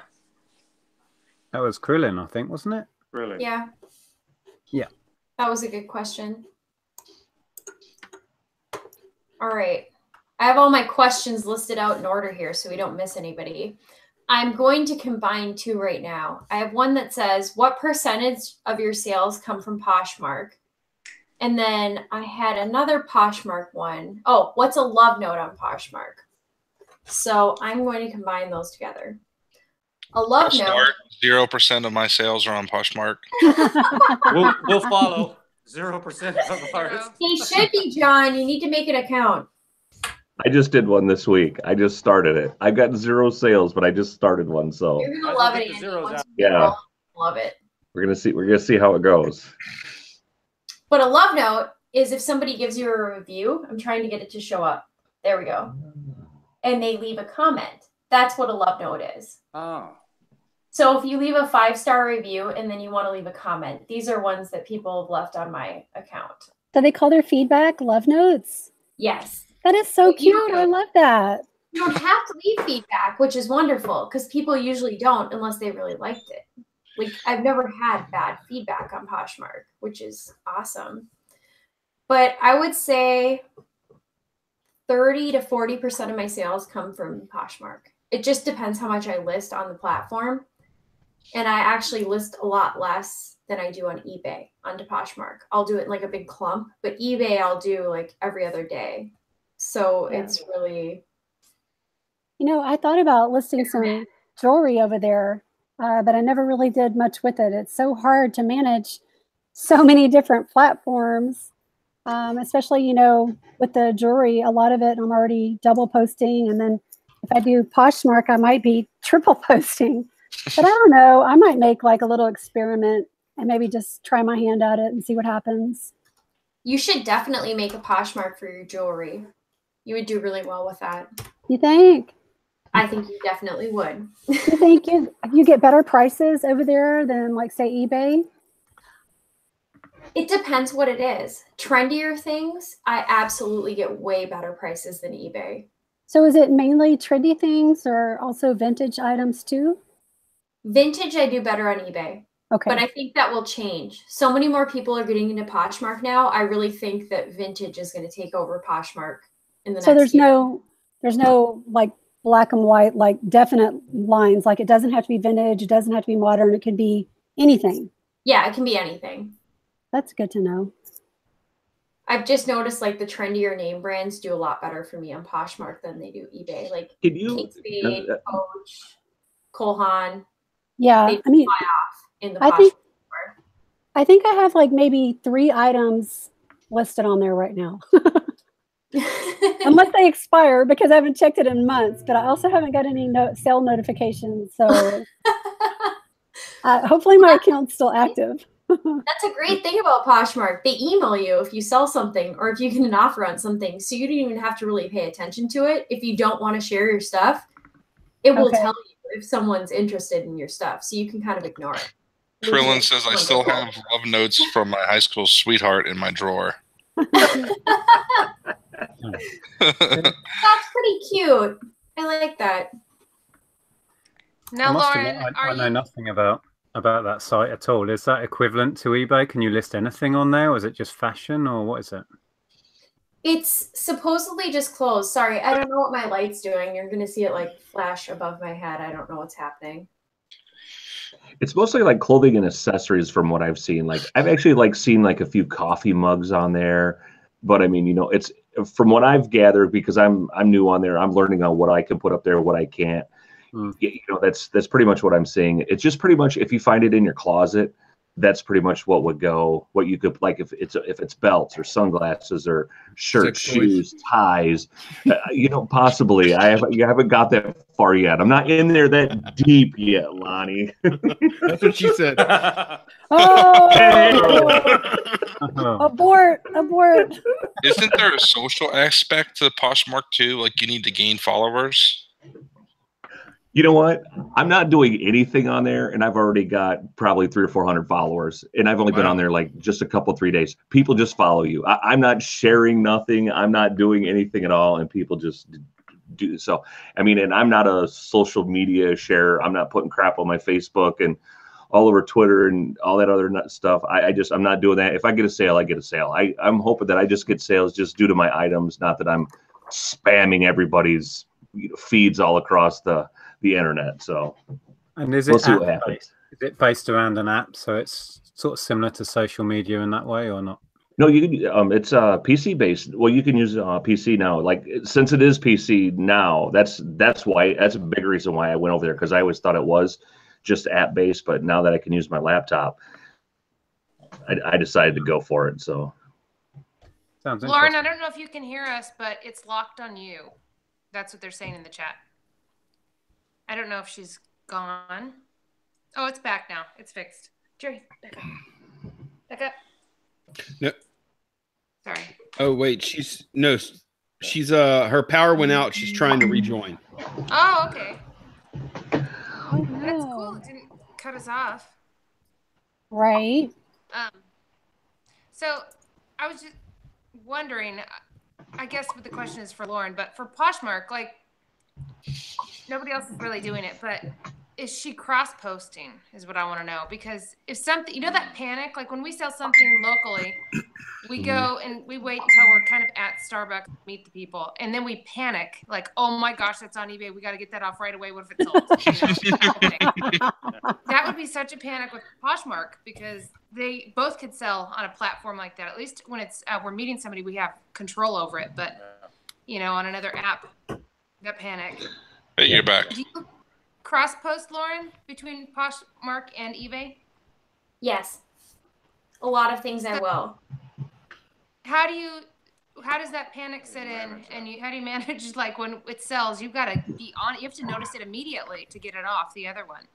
I: That was Krillin, I think, wasn't it?
D: Really?
A: Yeah.
I: Yeah.
A: That was a good question. All right. I have all my questions listed out in order here so we don't miss anybody. I'm going to combine two right now. I have one that says, what percentage of your sales come from Poshmark? And then I had another Poshmark one. Oh, what's a love note on Poshmark? So I'm going to combine those together. A love note.
G: 0% of my sales are on Poshmark.
D: we'll follow 0% of ours.
A: He should be, John. You need to make it count.
F: I just did one this week. I just started it. I got 0 sales, but I just started one. So
A: you're gonna love it, Andy.
F: Yeah,
A: love it.
F: we're gonna see how it goes.
A: But a love note is if somebody gives you a review, I'm trying to get it to show up. There we go. And they leave a comment. That's what a love note is.
D: Oh.
A: So if you leave a 5-star review and then you want to leave a comment, these are ones that people have left on my account.
B: Do they call their feedback love notes?
A: Yes.
B: That is so cute. I love that.
A: You don't have to leave feedback, which is wonderful because people usually don't unless they really liked it. Like, I've never had bad feedback on Poshmark, which is awesome. But I would say 30 to 40% of my sales come from Poshmark. It just depends how much I list on the platform. And I actually list a lot less than I do on eBay onto Poshmark. I'll do it in like a big clump, but eBay I'll do like every other day. So it's really...
B: You know, I thought about listing some jewelry over there, but I never really did much with it. It's so hard to manage so many different platforms, especially, you know, with the jewelry, a lot of it I'm already double posting. And then if I do Poshmark, I might be triple posting. But I don't know. I might make like a little experiment and maybe just try my hand at it and see what happens.
A: You should definitely make a Poshmark for your jewelry. You would do really well with that.
B: You think?
A: I think you definitely would.
B: You think you get better prices over there than like say eBay?
A: It depends what it is. Trendier things, I absolutely get way better prices than eBay.
B: So is it mainly trendy things or also vintage items too?
A: Vintage I do better on eBay.
B: Okay.
A: But I think that will change. So many more people are getting into Poshmark now. I really think that vintage is going to take over Poshmark in the next year.
B: There's no like black and white, like definite lines. Like it doesn't have to be vintage. It doesn't have to be modern. It could be anything.
A: Yeah, it can be anything.
B: That's good to know.
A: I've just noticed like the trendier name brands do a lot better for me on Poshmark than they do eBay. Like Kate Spade, Coach, Cole Haan.
B: Yeah,
A: I mean, off in the
B: I think I have like maybe 3 items listed on there right now. Unless they expire, because I haven't checked it in months, but I also haven't got any sale notifications. So hopefully my account's still active.
A: That's a great thing about Poshmark. They email you if you sell something or if you get an offer on something. So you don't even have to really pay attention to it. If you don't want to share your stuff, it will tell you if someone's interested in your stuff. So you can kind of ignore it.
G: Trillin says, I still have love notes from my high school sweetheart in my drawer.
A: That's pretty cute. I like that.
C: Now, Lauren,
I: I know nothing about that site at all. Is that equivalent to eBay? Can you list anything on there, or is it just fashion, or what is it?
A: It's supposedly just clothes. Sorry, I don't know what my light's doing. You're going to see it like flash above my head. I don't know what's happening.
F: It's mostly like clothing and accessories from what I've seen. Like I've actually like seen like a few coffee mugs on there, but I mean, you know, it's from what I've gathered, because I'm new on there. I'm learning on what I can put up there, what I can't. You know, that's pretty much what I'm seeing. It's just pretty much if you find it in your closet, that's pretty much what would go. What you could like if it's belts or sunglasses or shirts, shoes, ties. You know, possibly you haven't got that far yet. I'm not in there that deep yet, Lonnie.
E: That's what she said.
B: Abort!
G: Isn't there a social aspect to Poshmark too? Like you need to gain followers.
F: You know what? I'm not doing anything on there, and I've already got probably 300 or 400 followers, and I've only been on there like just a couple, 3 days. People just follow you. I'm not sharing nothing. I'm not doing anything at all, and people just do so. I mean, and I'm not a social media sharer. I'm not putting crap on my Facebook and all over Twitter and all that other stuff. I'm not doing that. If I get a sale, I get a sale. I'm hoping that I just get sales just due to my items, not that I'm spamming everybody's feeds all across the internet. So,
I: and is
F: we'll see what happens.
I: Is it based around an app, so it's sort of similar to social media in that way, or not?
F: No, you can. It's PC based. Well, you can use PC now. Like since it is PC now, that's why. That's a big reason why I went over there, because I always thought it was just app based. But now that I can use my laptop, I decided to go for it. So,
I: sounds interesting.
C: Lauren, I don't know if you can hear us, but it's locked on you. That's what they're saying in the chat. I don't know if she's gone. Oh, it's back now. It's fixed. Jerry, back up. Back up.
E: Yep. Oh wait, she's her power went out. She's trying to rejoin.
C: Oh, okay.
B: Oh,
C: That's
B: no.
C: cool. It didn't cut us off.
B: Right.
C: So I was just wondering, I guess what the question is for Lauren, but for Poshmark, like nobody else is really doing it, but is she cross-posting is what I want to know. Because if something, you know, that panic, like when we sell something locally, we go and we wait until we're kind of at Starbucks to meet the people. And then we panic like, oh my gosh, that's on eBay. We got to get that off right away. What if it's sold? You know? That would be such a panic with Poshmark because they both could sell on a platform like that. At least when it's we're meeting somebody, we have control over it. But, you know, on another app, that panic.
G: Hey, you're back.
C: Do you cross-post, Lauren, between Poshmark and eBay?
A: Yes. A lot of things I will.
C: How does that panic set in, and how do you manage, like, when it sells, you've got to be on it. You have to notice it immediately to get it off the other one.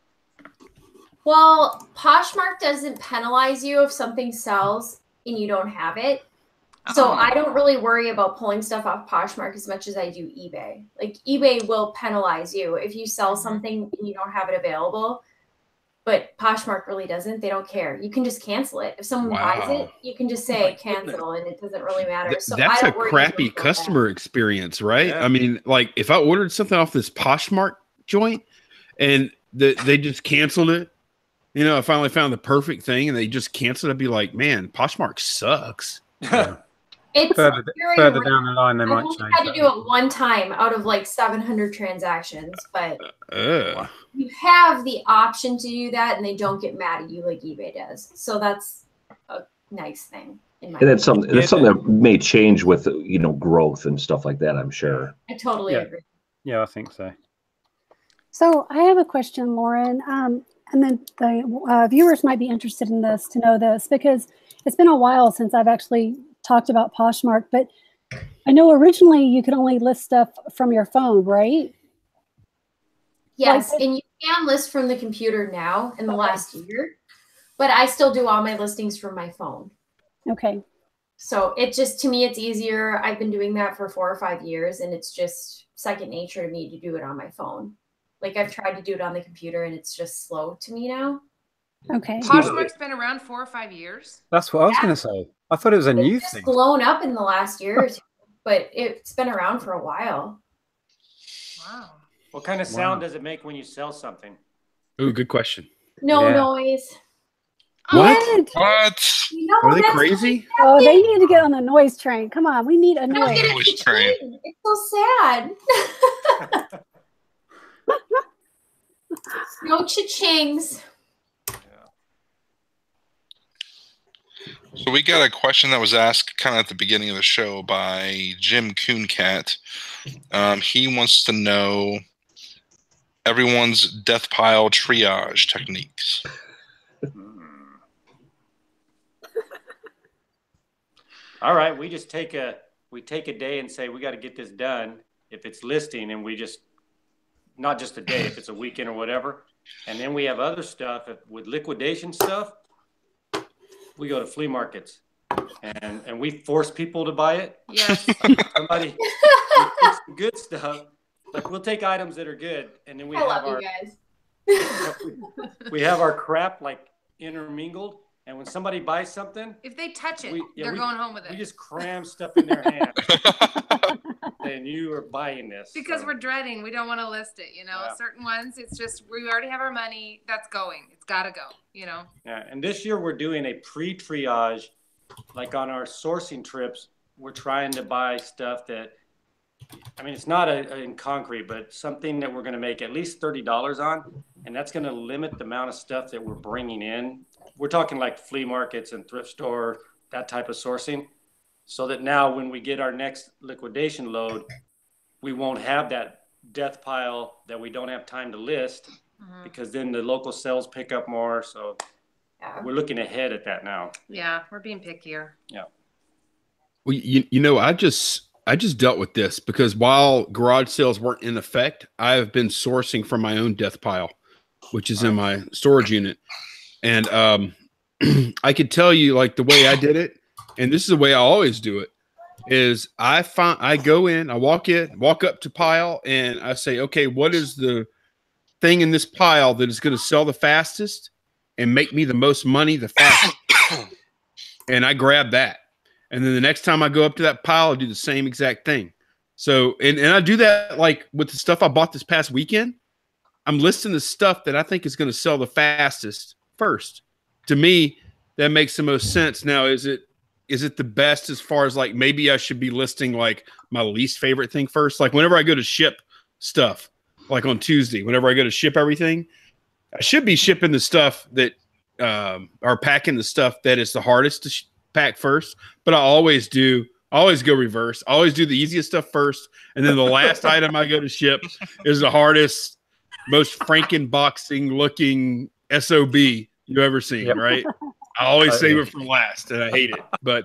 A: Well, Poshmark doesn't penalize you if something sells and you don't have it. So I don't really worry about pulling stuff off Poshmark as much as I do eBay. Like, eBay will penalize you if you sell something and you don't have it available. But Poshmark really doesn't. They don't care. You can just cancel it. If someone buys it, you can just say cancel, and it doesn't really matter. So
E: That's
A: I
E: a
A: don't worry
E: crappy
A: about
E: customer experience, right?
D: Yeah.
E: I mean, like if I ordered something off this Poshmark joint and they just canceled it, you know, I finally found the perfect thing and they just canceled it, I'd be like, man, Poshmark sucks.
I: Yeah.
A: It's
I: Further
A: very
I: down the line, they
A: I've
I: might
A: only
I: change.
A: had to do it one time out of like 700 transactions, but you have the option to do that, and they don't get mad at you like eBay does. So that's a nice thing. In my
F: And that's something that may change with, you know, growth and stuff like that, I'm sure.
A: I totally agree.
I: Yeah, I think so.
B: So I have a question, Lauren. And then the viewers might be interested in this to know this because it's been a while since I've actually talked about Poshmark, but I know originally you could only list stuff from your phone, right?
A: Yes,
B: Like,
A: and you can list from the computer now in the last year, but I still do all my listings from my phone.
B: Okay.
A: So it just, to me, it's easier. I've been doing that for 4 or 5 years, and it's just second nature to me to do it on my phone. Like, I've tried to do it on the computer, and it's just slow to me now.
B: Okay.
C: Poshmark's been around 4 or 5 years.
I: That's what I was going to say. I thought it was a new
A: It's
I: thing.
A: just blown up in the last year or two, but it's been around for a while.
C: Wow.
D: What kind of sound does it make when you sell something?
E: Ooh, good question.
A: No noise.
E: What?
G: What?
A: You know,
E: Are they
A: that's
E: crazy?
B: Oh, they need to get on the noise train. Come on, we need a noise.
G: Noise train.
A: It's so sad. No cha-chings.
G: So we got a question that was asked kind of at the beginning of the show by Jim Cooncat. He wants to know everyone's death pile triage techniques.
D: All right, we just take a day and say we got to get this done. If it's listing, and we just not just a day, if it's a weekend or whatever, and then we have other stuff with liquidation stuff. We go to flea markets, and we force people to buy it.
C: Yes.
D: Somebody it's good stuff. Like, we'll take items that are good, and then we have our crap like intermingled. And when somebody buys something,
C: if they touch it, they're going home with it.
D: We just cram stuff in their hand, and you are buying this
C: because we're dreading. We don't want to list it. You know, certain ones, it's just we already have our money. That's going. It's got to go. You know. Yeah,
D: and this year we're doing a pre-triage, like on our sourcing trips. We're trying to buy stuff that, I mean, it's not in concrete, but something that we're going to make at least $30 on, and that's going to limit the amount of stuff that we're bringing in. We're talking like flea markets and thrift store, that type of sourcing, so that now when we get our next liquidation load, we won't have that death pile that we don't have time to list, because then the local sales pick up more. So we're looking ahead at that now.
C: Yeah, we're being pickier.
D: Yeah.
E: Well, you know, I just dealt with this because while garage sales weren't in effect, I have been sourcing from my own death pile, which is in my storage unit. And I could tell you, like, the way I did it, and this is the way I always do it. is I go in, I walk up to pile, and I say, okay, what is the thing in this pile that is going to sell the fastest and make me the most money the fastest? And I grab that. And then the next time I go up to that pile, I do the same exact thing. So, and I do that like with the stuff I bought this past weekend. I'm listing the stuff that I think is going to sell the fastest first. To me, that makes the most sense. Now, is it the best as far as like maybe I should be listing like my least favorite thing first? Like whenever I go to ship stuff, like on Tuesday, whenever I go to ship everything, I should be shipping the stuff that are packing the stuff that is the hardest to pack first. But I always go reverse. I always do the easiest stuff first. And then the last item I go to ship is the hardest, most Frankenboxing looking SOB you've ever seen, right? I always save it for last, and I hate it. But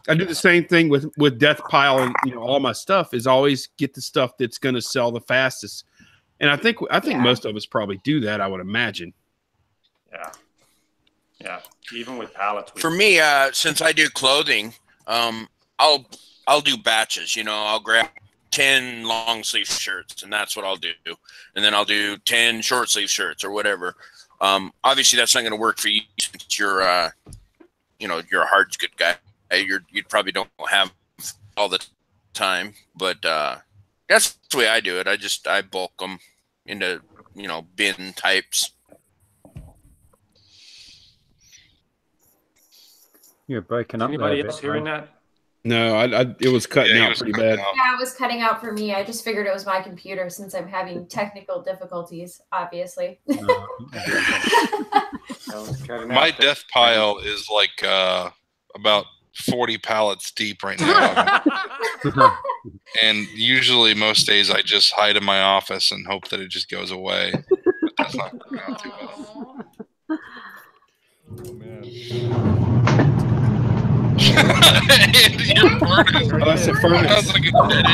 E: I do the same thing with death pile, and all my stuff is always get the stuff that's going to sell the fastest. And I think most of us probably do that. I would imagine.
D: Yeah. Even with pallets.
H: For me, since I do clothing, I'll do batches. I'll grab 10 long sleeve shirts, and that's what I'll do. And then I'll do 10 short sleeve shirts or whatever. Obviously that's not going to work for you since you're a hard good guy. You probably don't have all the time, but that's the way I do it. I bulk them into bin types.
I: You're breaking up.
D: Anybody else hearing that?
E: No, it was cutting out pretty bad.
A: Yeah, it was cutting out for me. I just figured it was my computer since I'm having technical difficulties, obviously.
G: My death pile is like about 40 pallets deep right now. And usually most days I just hide in my office and hope that it just goes away. But that's not working out too well.
D: Oh, man.
G: Your furnace.
E: Oh, that's a furnace.
G: Sounds like a dead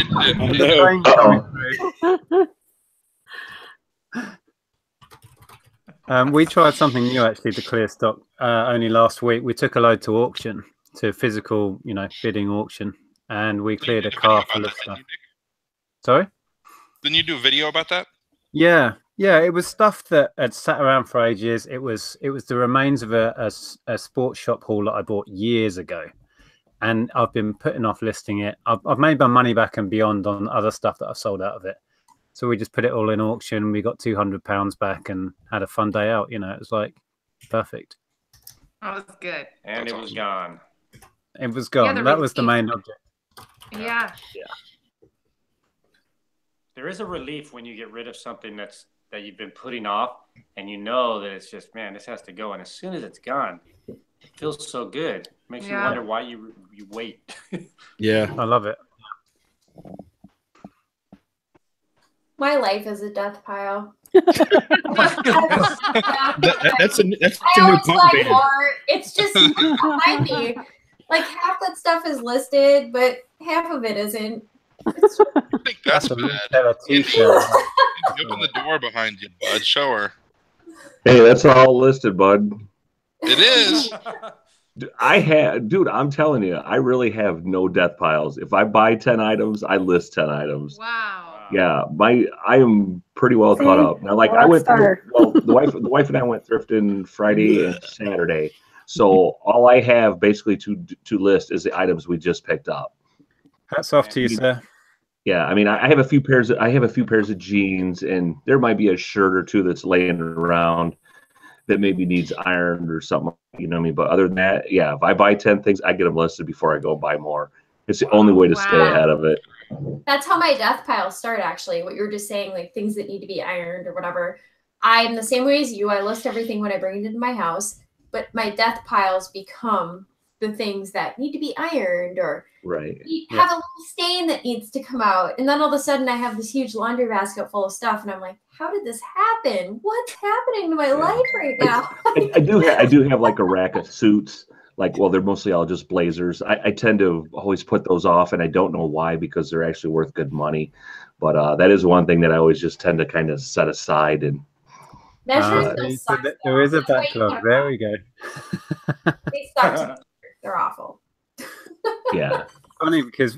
G: engine.
I: We tried something new actually to clear stock only last week. We took a load to auction, to physical, bidding auction, and we cleared a car full of stuff. Sorry?
G: Didn't you do a video about that?
I: Yeah. It was stuff that had sat around for ages. It was the remains of a sports shop haul that I bought years ago, and I've been putting off listing it. I've made my money back and beyond on other stuff that I've sold out of it. So we just put it all in auction, and we got £200 back and had a fun day out. It was like perfect.
C: Oh, that's good.
D: And it was gone.
I: It was gone.
C: Yeah,
I: that was the main object.
C: Yeah.
D: There is a relief when you get rid of something that you've been putting off, and that it's just, man, this has to go. And as soon as it's gone, it feels so good. It makes you wonder why you wait.
E: Yeah,
I: I love it.
A: My life is a death pile.
E: that's a new pump band.
A: It's just behind me. Like half that stuff is listed, but half of it isn't.
G: I think that's bad. Open the door behind you, bud. Show her.
F: Hey, that's all listed, bud.
G: It is.
F: Dude, I'm telling you, I really have no death piles. If I buy 10 items, I list 10 items.
C: Wow.
F: Yeah, I am pretty well caught up. Now, like I went through, the wife and I went thrifting Friday and Saturday. So all I have basically to list is the items we just picked up.
I: Hats off to you, sir.
F: Yeah, I mean, I have a few pairs of jeans, and there might be a shirt or two that's laying around that maybe needs ironed or something. You know what I mean? But other than that, yeah, if I buy 10 things, I get them listed before I go buy more. It's the only way to stay ahead of it.
A: That's how my death piles start, actually. What you were just saying, like things that need to be ironed or whatever. I'm the same way as you. I list everything when I bring it into my house, but my death piles become the things that need to be ironed or have a little stain that needs to come out. And then all of a sudden I have this huge laundry basket full of stuff, and I'm like, how did this happen? What's happening to my life right now?
F: I do have like a rack of suits. They're mostly all just blazers. I tend to always put those off, and I don't know why, because they're actually worth good money. But that is one thing that I always just tend to kind of set aside. And
I: there is a backlog. There we go.
A: They suck. They're awful.
F: Yeah.
I: funny because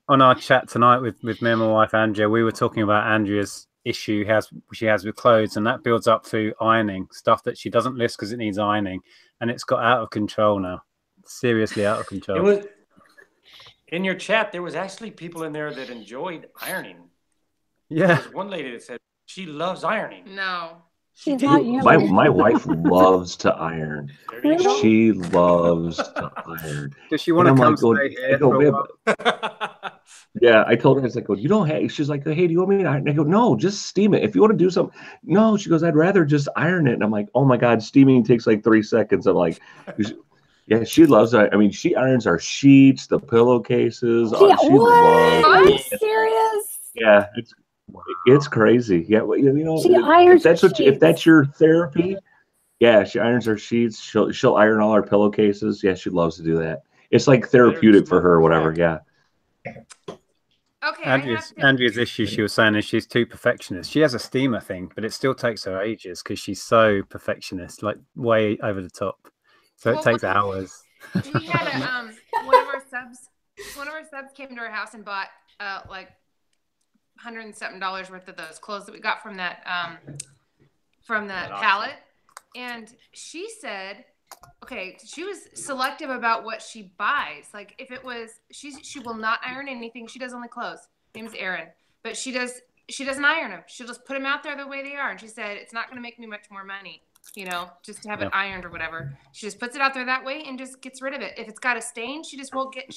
I: on our chat tonight with me and my wife Andrea, we were talking about Andrea's issue she has with clothes, and that builds up through ironing stuff that she doesn't list because it needs ironing, and it's got out of control now. Seriously out of control.
D: It was in your chat. There was actually people in there that enjoyed ironing.
I: Yeah.
D: There was one lady that said she loves ironing.
C: No.
B: She's not you.
F: My wife loves to iron.
B: Really?
F: She loves to iron.
I: Does she want to come stay here for a while?
F: Yeah, I told her, I was like, well, you don't have, she's like, hey, do you want me to iron? And I go, no, just steam it. If you want to do something, no, she goes, I'd rather just iron it. And I'm like, oh my God, steaming takes like 3 seconds. I'm like, yeah, she loves it. I mean, she irons our sheets, the pillowcases.
B: She
F: loves
B: Are you
F: it.
B: serious?
F: Yeah, it's crazy. Yeah, well, you know,
B: She irons
F: if that's your therapy, yeah, she irons her sheets. She'll iron all our pillowcases. Yeah, she loves to do that. It's like therapeutic for her or whatever. Yeah.
C: Okay.
I: Andrea's issue, she was saying, is she's too perfectionist. She has a steamer thing, but it still takes her ages because she's so perfectionist, like way over the top. So it takes hours.
C: We had one of our subs came to our house and bought like $107 worth of those clothes that we got from that pallet. And she said, okay, she was selective about what she buys. Like if it was, she will not iron anything. She does only clothes. Her name's Erin, but she doesn't iron them. She'll just put them out there the way they are. And she said, it's not going to make me much more money, you know, just to have it ironed or whatever. She just puts it out there that way and just gets rid of it. If it's got a stain, she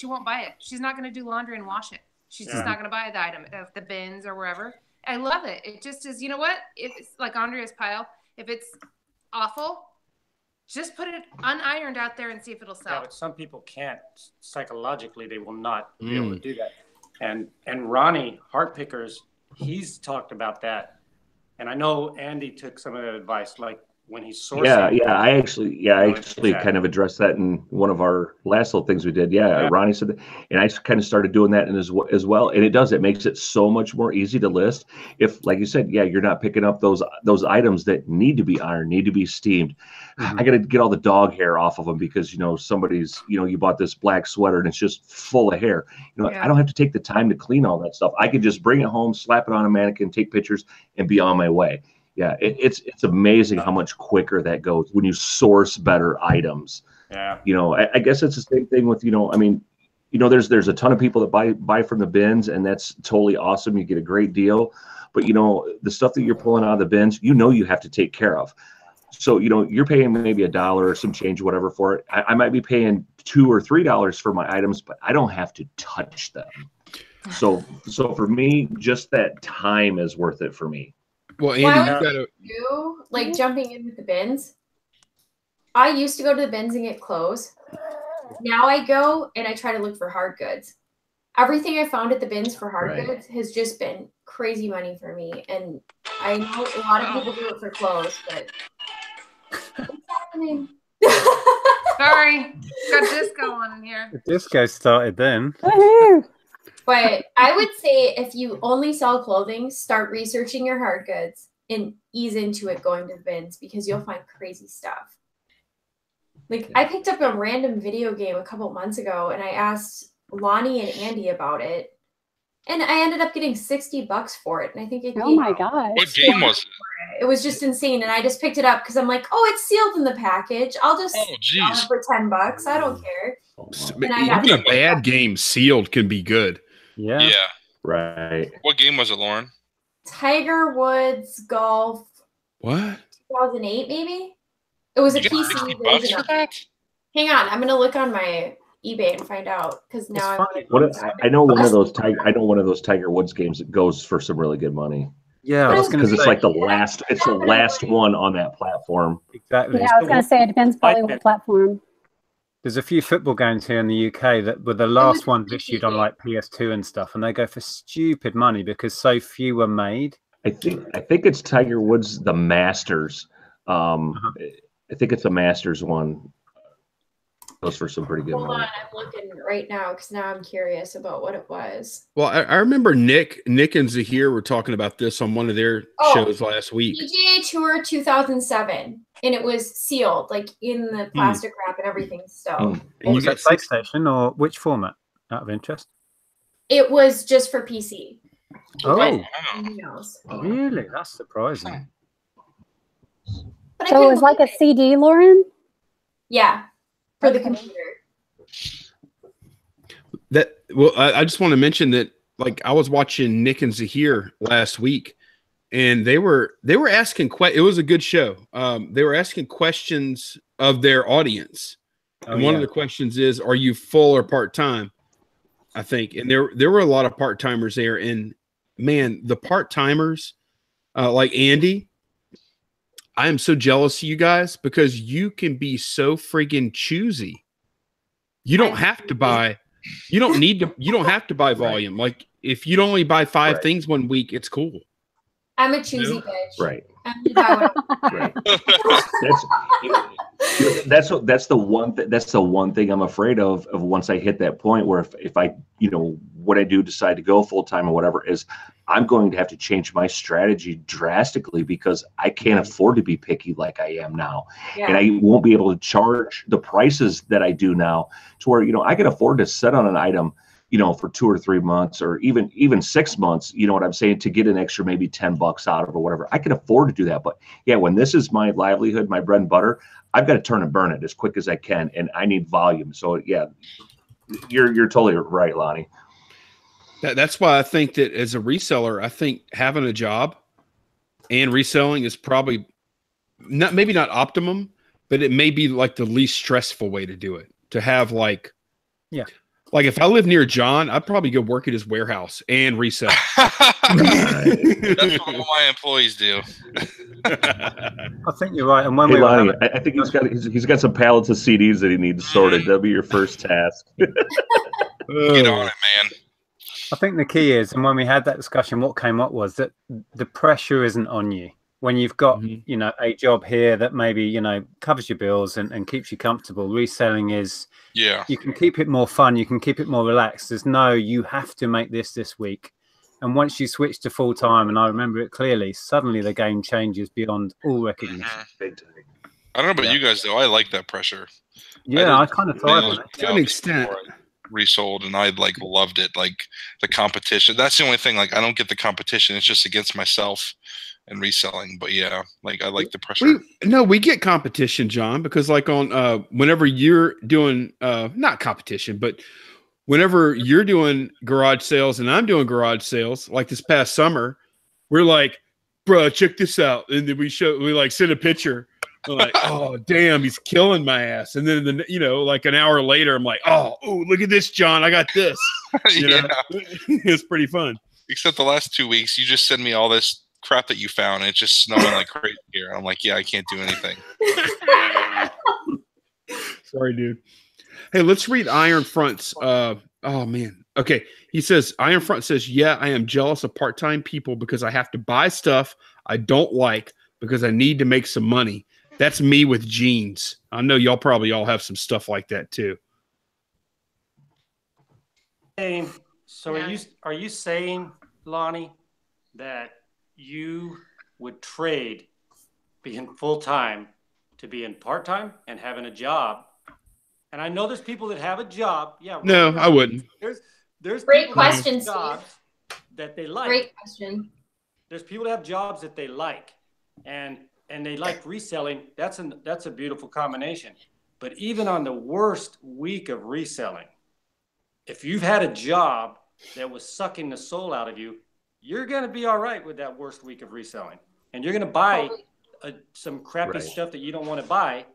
C: won't buy it. She's not going to do laundry and wash it. She's just not going to buy the item at the bins or wherever. I love it. It just is, you know what? It's like Andrea's pile. If it's awful, just put it unironed out there and see if it'll sell.
D: Yeah, but some people can't. Psychologically, they will not be able to do that. And Ronnie, Hart Pickers, he's talked about that. And I know Andy took some of that advice, like when he's sourcing. I actually kind of addressed that in one of our last little things we did. Ronnie said that, and I kind of started doing that as well. And it makes it so much more easy to list. If, like you said, you're not picking up those items that need to be ironed, need to be steamed. I got to get all the dog hair off of them because, you know, somebody's, you know, you bought this black sweater and it's just full of hair. You know, I don't have to take the time to clean all that stuff. I could just bring it home, slap it on a mannequin, take pictures, and be on my way. Yeah, it's amazing how much quicker that goes when you source better items. Yeah, you know, I guess it's the same thing with, you know, I mean, you know, there's a ton of people that buy from the bins, and that's totally awesome. You get a great deal, but you know, the stuff that you're pulling out of the bins, you know, you have to take care of. So, you know, you're paying maybe $1 or some change, whatever for it. I might be paying $2 or $3 for my items, but I don't have to touch them. So for me, just that time is worth it for me.
A: Well, Andy, like jumping in with the bins. I used to go to the bins and get clothes. Now I go and I try to look for hard goods. Everything I found at the bins for hard goods has just been crazy money for me. And I know a lot of people do it for clothes, but what's happening?
C: Sorry, got disco on in here.
I: The disco started then.
A: But I would say if you only sell clothing, start researching your hard goods and ease into it going to the bins because you'll find crazy stuff. Like I picked up a random video game a couple months ago and I asked Lonnie and Andy about it. And I ended up getting $60 for it. And I think it
B: oh my God.
G: What game was it?
A: It was just insane. And I just picked it up because I'm like, oh, it's sealed in the package. I'll just sell it for $10. I don't care.
E: Even a bad game sealed can be good.
I: Yeah.
G: Yeah.
F: Right.
G: What game was it, Lauren?
A: Tiger Woods Golf.
E: What?
A: 2008, maybe? It was a PC version of that. Hang on, I'm gonna look on my eBay and find out because now
F: I know one of those Tiger Woods games that goes for some really good money.
I: Yeah,
F: because it's like the last one on that platform.
I: Exactly.
B: Yeah, I was gonna say it depends probably what platform.
I: There's a few football games here in the UK that were the last ones issued on like PS2 and stuff, and they go for stupid money because so few were made.
F: I think it's Tiger Woods, the Masters. I think it's the Masters one. Goes for some pretty good money.
A: Hold on, I'm looking right now because now I'm curious about what it was.
E: Well, I remember Nick and Zahir were talking about this on one of their shows last week.
A: PGA Tour 2007, and it was sealed, like in the plastic wrap and everything. So,
I: and you got PlayStation or which format? Out of interest.
A: It was just for PC.
I: Oh,
A: Anything else.
I: really? That's surprising.
A: But
B: So it was like a CD, Lauren?
A: Yeah, for the
B: Okay.
A: computer.
E: I just want to mention that, like, I was watching Nick and Zahir last week, and they were asking it was a good show. They were asking questions of their audience, and one of the questions is, "Are you full or part time?" I think, and there were a lot of part timers there, and man, the part timers, like Andy, I am so jealous of you guys because you can be so friggin' choosy. You don't have to buy. You don't need to. You don't have to buy volume. Like, if you'd only buy 5 things one week, it's cool.
A: I'm a choosy bitch.
F: Right.
A: Right.
F: That's the one thing I'm afraid of once I hit that point where if I, what I do decide to go full time or whatever, is I'm going to have to change my strategy drastically because I can't afford to be picky like I am now.
A: Yeah.
F: And I won't be able to charge the prices that I do now to where, I can afford to sit on an item, for 2 or 3 months or even 6 months, you know what I'm saying, to get an extra maybe $10 out of it or whatever. I can afford to do that. But yeah, when this is my livelihood, my bread and butter, I've got to turn and burn it as quick as I can. And I need volume. So yeah, you're totally right, Lonnie.
E: That's why I think that as a reseller, I think having a job and reselling is probably maybe not optimum, but it may be like the least stressful way to do it. To have like if I live near John, I'd probably go work at his warehouse and resell.
G: That's what all my employees do.
I: I think you're right. And when
F: Lonnie, I think he's got some pallets of CDs that he needs sorted. That'll be your first task.
G: Get on it, man.
I: I think the key is, and when we had that discussion, what came up was that the pressure isn't on you. When you've got, a job here that maybe, covers your bills and keeps you comfortable, reselling is, you can keep it more fun. You can keep it more relaxed. There's no, you have to make this week. And once you switch to full time, and I remember it clearly, suddenly the game changes beyond all recognition.
G: I don't know about you guys, though. I like that pressure.
I: Yeah, I kind of thrive on it.
E: To an extent.
G: Resold, and I loved it. Like the competition. That's the only thing. Like, I don't get the competition. It's just against myself and reselling. But yeah, like I like the pressure.
E: We get competition, John, because like on whenever you're doing not competition, but whenever you're doing garage sales and I'm doing garage sales, like this past summer, we're like, bro, check this out. And then we send a picture. We're like, oh, damn, he's killing my ass. And then, like an hour later, I'm like, oh, look at this, John. I got this. It's pretty fun.
G: Except the last 2 weeks, you just send me all this crap that you found, and it's just snowing like crazy here. I'm like, yeah, I can't do anything.
E: Sorry, dude. Hey, let's read Iron Front's. Oh, man. Okay. He says, Iron Front says, yeah, I am jealous of part-time people because I have to buy stuff I don't like because I need to make some money. That's me with jeans. I know y'all probably all have some stuff like that too.
D: So are you saying, Lonnie, that you would trade being full-time to being part-time and having a job? And I know there's people that have a job. Yeah.
E: No, I wouldn't.
D: There's
A: Great
D: people that have
A: question,
D: jobs
A: Steve.
D: that they like.
A: Great question.
D: There's people that have jobs that they like, and they like reselling. That's a beautiful combination. But even on the worst week of reselling, if you've had a job that was sucking the soul out of you, you're going to be all right with that worst week of reselling. And you're going to buy some crappy stuff that you don't want to buy.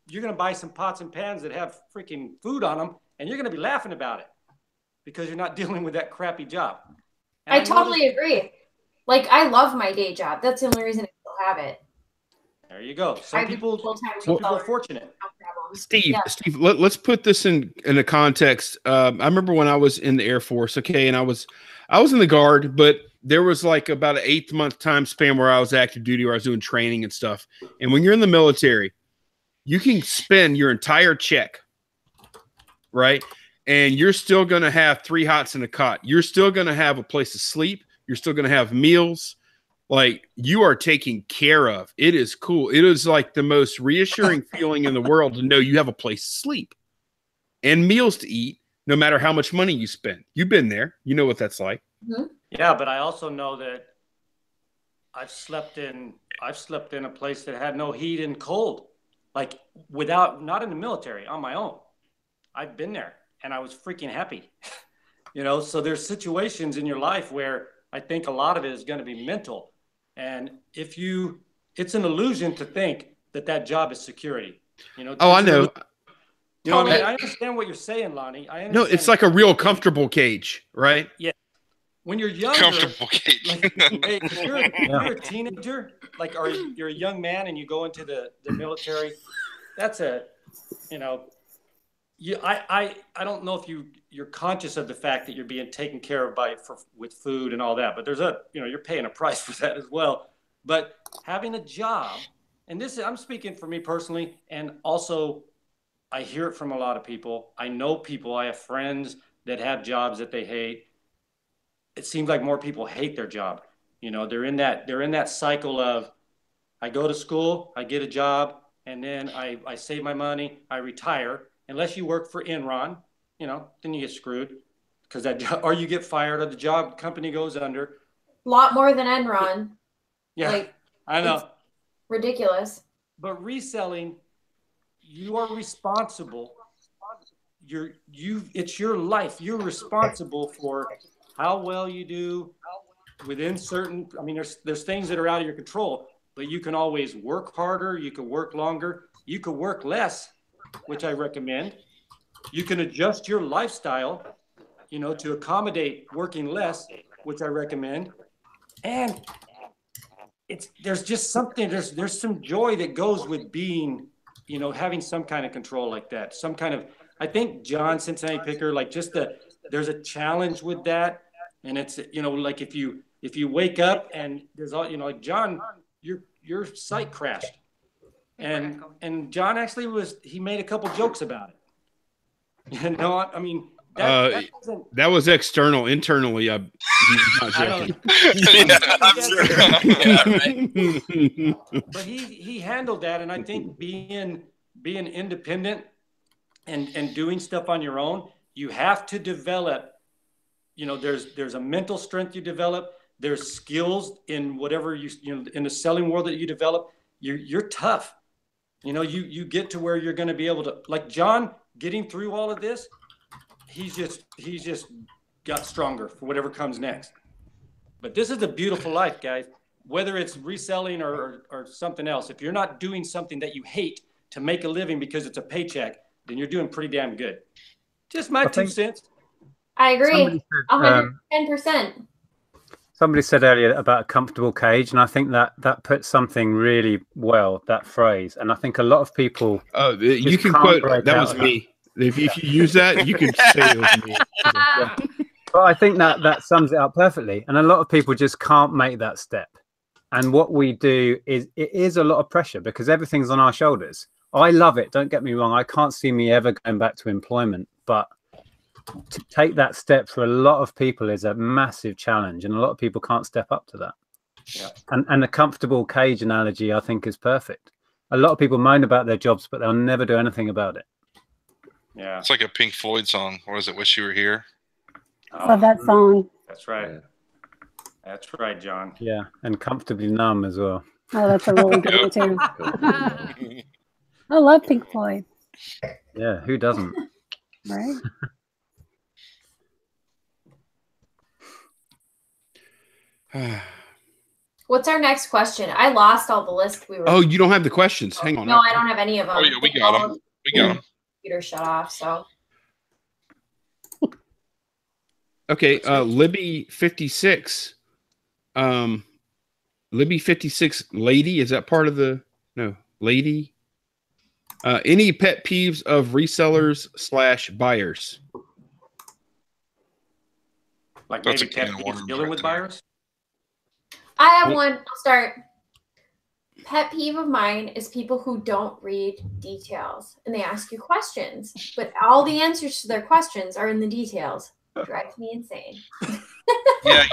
D: You're going to buy some pots and pans that have freaking food on them, and you're going to be laughing about it because you're not dealing with that crappy job. And
A: I totally agree. Like, I love my day job. That's the only reason I still have it.
D: There you go. Some people are fortunate.
E: Steve, let's put this in a context. I remember when I was in the Air Force, okay, and I was in the Guard, but there was like about an 8-month time span where I was active duty, where I was doing training and stuff. And when you're in the military, you can spend your entire check, right? And you're still going to have 3 hots and a cot. You're still going to have a place to sleep. You're still going to have meals. Like, you are taken care of. It is cool. It is like the most reassuring feeling in the world to know you have a place to sleep and meals to eat no matter how much money you spend. You've been there. You know what that's like.
A: Mm-hmm.
D: Yeah, but I also know that I've slept in a place that had no heat and cold, like not in the military, on my own. I've been there and I was freaking happy. So there's situations in your life where I think a lot of it is going to be mental. And it's an illusion to think that job is security.
E: Oh, I know.
D: I mean, I understand what you're saying, Lonnie.
E: No, it's like a real comfortable cage, right?
D: Yeah. When you're younger,
G: comfortable cage.
D: If you're a teenager, or you're a young man and you go into the military, that's I don't know if you're conscious of the fact that you're being taken care of with food and all that, but there's you're paying a price for that as well. But having a job, and I'm speaking for me personally, and also I hear it from a lot of people. I know people, I have friends that have jobs that they hate. It seems like more people hate their job. They're in that cycle of, I go to school, I get a job, and then I save my money, I retire. Unless you work for Enron, then you get screwed because or you get fired or the job company goes under.
A: A lot more than Enron.
D: Yeah, I know.
A: Ridiculous.
D: But reselling, you are responsible. It's your life. You're responsible for how well you do within certain. I mean, there's things that are out of your control, but you can always work harder. You can work longer. You can work less, which I recommend. You can adjust your lifestyle, to accommodate working less, which I recommend. And there's just something, there's some joy that goes with being, having some kind of control like that. Some kind of, I think John, Cincinnati Picker, there's a challenge with that. And it's, like if you wake up and there's all, like John, your site crashed. And John actually he made a couple jokes about it. I mean,
E: that was external. Internally, he's not joking.
D: But he handled that, and I think being independent and doing stuff on your own, you have to develop. There's a mental strength you develop. There's skills in whatever in the selling world that you develop. You're tough. You get to where you're going to be able to, like John, getting through all of this. He's just got stronger for whatever comes next. But this is a beautiful life, guys. Whether it's reselling or something else, if you're not doing something that you hate to make a living because it's a paycheck, then you're doing pretty damn good. Just my 2 cents.
A: I agree. 110%.
I: Somebody said earlier about a comfortable cage, and I think that puts something really well, that phrase. And I think a lot of people.
E: Oh, you can quote, that was me. If you use that, you can say it was me.
I: Yeah. But I think that sums it up perfectly. And a lot of people just can't make that step. And what we do it is a lot of pressure because everything's on our shoulders. I love it. Don't get me wrong. I can't see me ever going back to employment. But to take that step for a lot of people is a massive challenge. And a lot of people can't step up to that. Yeah. And the comfortable cage analogy, I think, is perfect. A lot of people moan about their jobs, but they'll never do anything about it.
D: Yeah.
G: It's like a Pink Floyd song. Or is it Wish You Were Here?
B: Love that song.
D: That's right. That's right, John.
I: Yeah, and Comfortably Numb as well.
B: Oh, that's a really good one too. I love Pink Floyd.
I: Yeah, who doesn't?
B: Right.
A: What's our next question? I lost all the list we were.
E: Oh, you don't have the questions. Hang on.
A: No, I don't have any of them.
G: Oh yeah, we got them. We got them.
A: Computer shut off. So.
E: Okay, Libby 56. Libby 56 lady, is that part of the lady? Any pet peeves of resellers / buyers?
D: Like maybe pet peeves dealing with buyers?
A: I have one. I'll start. Pet peeve of mine is people who don't read details and they ask you questions, but all the answers to their questions are in the details. It drives me insane.
G: Yeah,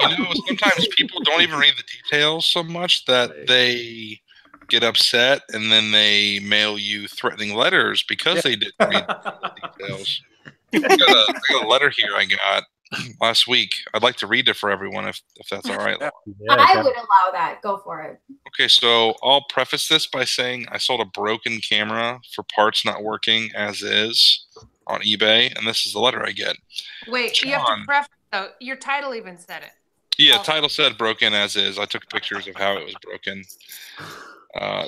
G: sometimes people don't even read the details so much that they get upset and then they mail you threatening letters because they didn't read the details. I got a letter here I got last week. I'd like to read it for everyone if that's all right.
I: Yeah,
A: I would allow that. Go for it.
G: Okay, so I'll preface this by saying I sold a broken camera for parts not working as is on eBay, and this is the letter I get.
C: Wait, you have to preface though. Your title even said it.
G: Yeah, title said broken as is. I took pictures of how it was broken.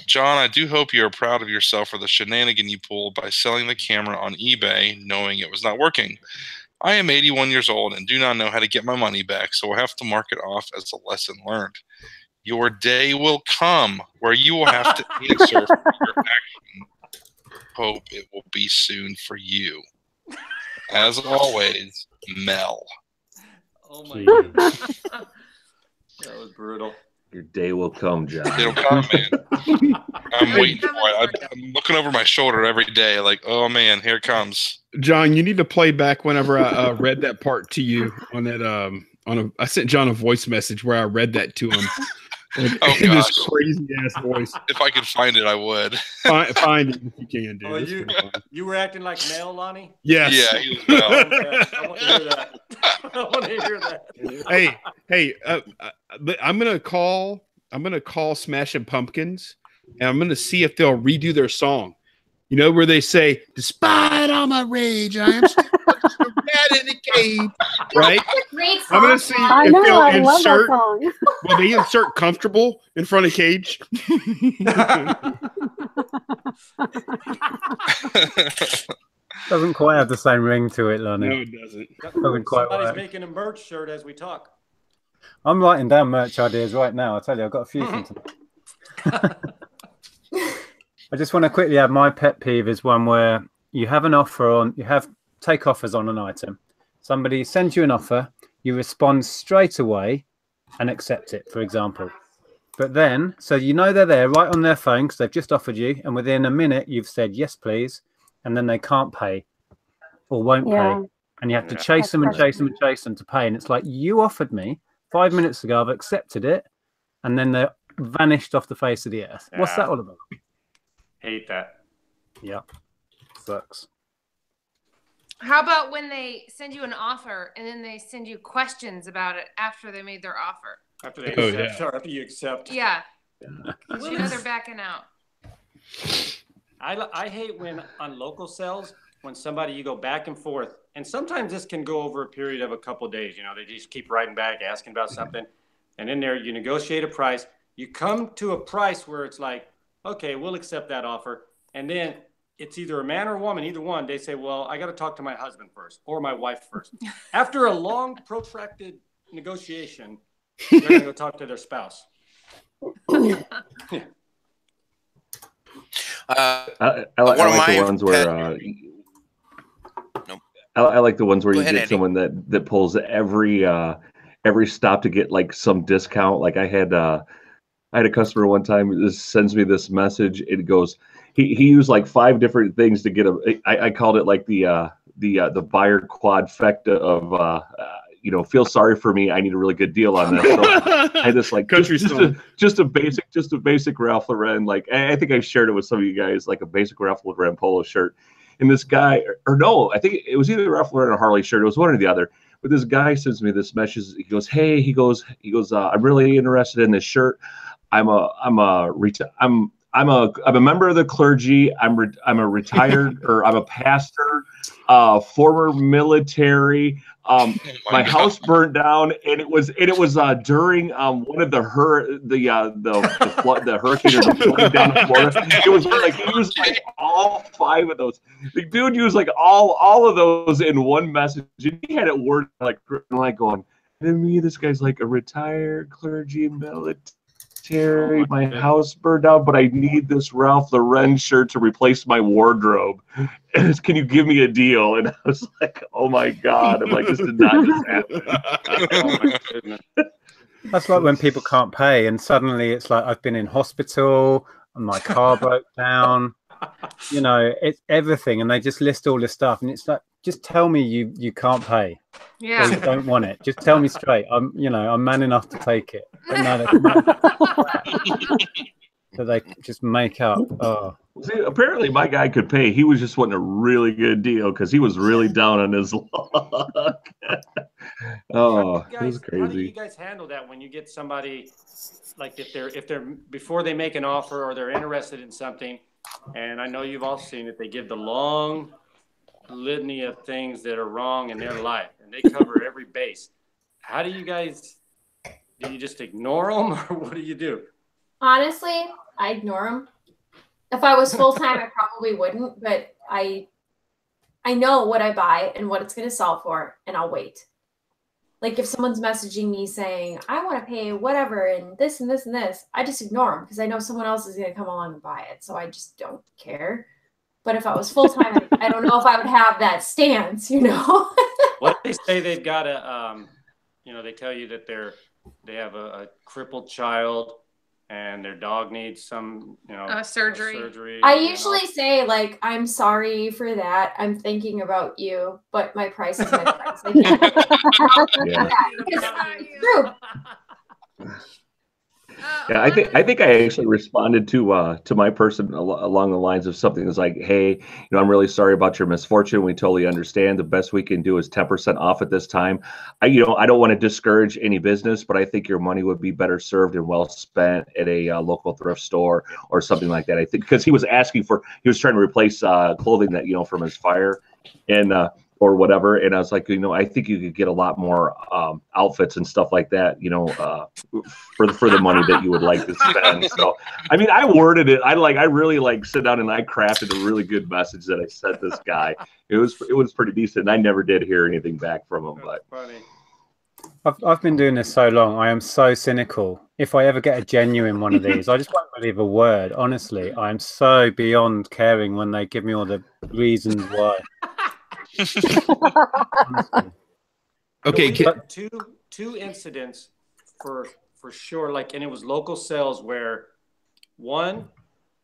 G: John, I do hope you're proud of yourself for the shenanigan you pulled by selling the camera on eBay knowing it was not working. I am 81 years old and do not know how to get my money back, so I'll have to mark it off as a lesson learned. Your day will come where you will have to answer for your action. Hope it will be soon for you. As always, Mel.
D: Oh my God. That was brutal.
F: Your day will come, John.
G: It'll come, man. I'm waiting for it. I'm looking over my shoulder every day, like, oh man, here it comes.
E: John, you need to play back whenever I read that part to you on that. I sent John a voice message where I read that to him. In this crazy ass voice.
G: If I could find it, I would.
E: Find it if you can, dude.
D: Oh, you were acting like Mel, Lonnie?
E: Yes.
G: Yeah, he was Mel.
D: I want to hear that. I want to hear that.
E: Hey, I'm gonna call Smashing Pumpkins, and I'm gonna see if they'll redo their song. You know where they say, "Despite all my rage, I am still mad in the cave." Right?
A: Great song.
E: I'm gonna see
B: I
E: if
B: know,
E: they'll
B: I love that
E: insert.
B: song.
E: Will they insert "comfortable" in front of Cage?
I: Doesn't quite have the same ring to it, Lonnie.
E: No, it doesn't.
D: Somebody's making a merch shirt as we talk.
I: I'm writing down merch ideas right now. I tell you, I've got a few things. I just want to quickly add my pet peeve is one where you have an offer on, take offers on an item. Somebody sends you an offer, you respond straight away and accept it, for example. But then, so you know they're there right on their phone because they've just offered you, and within a minute you've said yes, please, and then they can't pay or won't pay, and you have to chase them and chase them and chase them to pay, and it's like, you offered me 5 minutes ago, I've accepted it, and then they're vanished off the face of the earth. What's that all about?
D: Hate that.
I: Yeah, sucks.
C: How about when they send you an offer and then they send you questions about it after they made their offer?
D: After they accept, or after you accept.
C: Yeah. Because you know they're backing out.
D: I hate when on local sales, when somebody, you go back and forth, and sometimes this can go over a period of a couple of days. You know, they just keep writing back, asking about something, and in there you negotiate a price. You come to a price where it's like, okay, we'll accept that offer, and then it's either a man or a woman, either one. They say, well, I got to talk to my husband first or my wife first. After a long, protracted negotiation, they're going to go talk to their spouse.
F: I like the ones where I like the ones where you get someone that pulls every stop to get like some discount. Like I had a customer one time that sends me this message. It goes, he used like 5 different things to get I called it like the buyer quadfecta of feel sorry for me. I need a really good deal on this. So I had this like just a basic Ralph Lauren. Like I think I shared it with some of you guys, like a basic Ralph Lauren polo shirt. And this guy, or no, I think it was either Ralph Lauren or Harley shirt. It was one or the other. But this guy sends me this message. He goes, hey, he goes, I'm really interested in this shirt. I'm a member of the clergy. I'm a retired or I'm a pastor, former military. My house burned down, and it was during one of the hurricane or the flooding down in Florida. It was like he used like all 5 of those. The dude used like all of those in one message, and he had it worded like going. To me, this guy's like a retired clergy military. My house burned down, but I need this Ralph Lauren shirt to replace my wardrobe. Can you give me a deal? And I was like, oh my God. I'm like, this did not just happen. Oh my goodness.
I: That's like when people can't pay and suddenly it's like, I've been in hospital and my car broke down. You know, it's everything. And they just list all this stuff. And it's like, just tell me you can't pay.
C: Yeah.
I: You don't want it. Just tell me straight. I'm man enough to take it. But no, that they just make up. Oh,
F: See, apparently my guy could pay. He was just wanting a really good deal because he was really down on his luck. Oh, it was crazy.
D: How do you guys handle that when you get somebody, like if they're before they make an offer or they're interested in something, and I know you've all seen it, they give the long litany of things that are wrong in their life, and they cover every base. How do you guys? Do you just ignore them, or what do you do?
A: Honestly, I ignore them. If I was full time, I probably wouldn't, but I know what I buy and what it's going to sell for, and I'll wait. Like if someone's messaging me saying, I want to pay whatever and this and this and this, I just ignore them because I know someone else is going to come along and buy it. So I just don't care. But if I was full time, I don't know if I would have that stance, you know.
D: What if they say they've got a, you know, they tell you that they have a crippled child and their dog needs some, you know,
C: surgery.
A: I usually say, like, I'm sorry for that. I'm thinking about you, but my price is my price. I can't.
F: Yeah.
A: True.
F: Yeah, I think I actually responded to my person along the lines of something that's like, hey, you know, I'm really sorry about your misfortune. We totally understand. The best we can do is 10% off at this time. I don't want to discourage any business, but I think your money would be better served and well spent at a local thrift store or something like that. I think because he was trying to replace clothing that, you know, from his fire and or whatever. And I was like, you know, I think you could get a lot more outfits and stuff like that, you know, for the money that you would like to spend. So, I mean, I worded it. I really sit down and I crafted a really good message that I sent this guy. It was pretty decent. And I never did hear anything back from him, but
D: funny.
I: I've been doing this so long. I am so cynical. If I ever get a genuine one of these, I just won't believe a word. Honestly, I'm so beyond caring when they give me all the reasons why.
D: Okay, two incidents for sure, like, and it was local sales where one,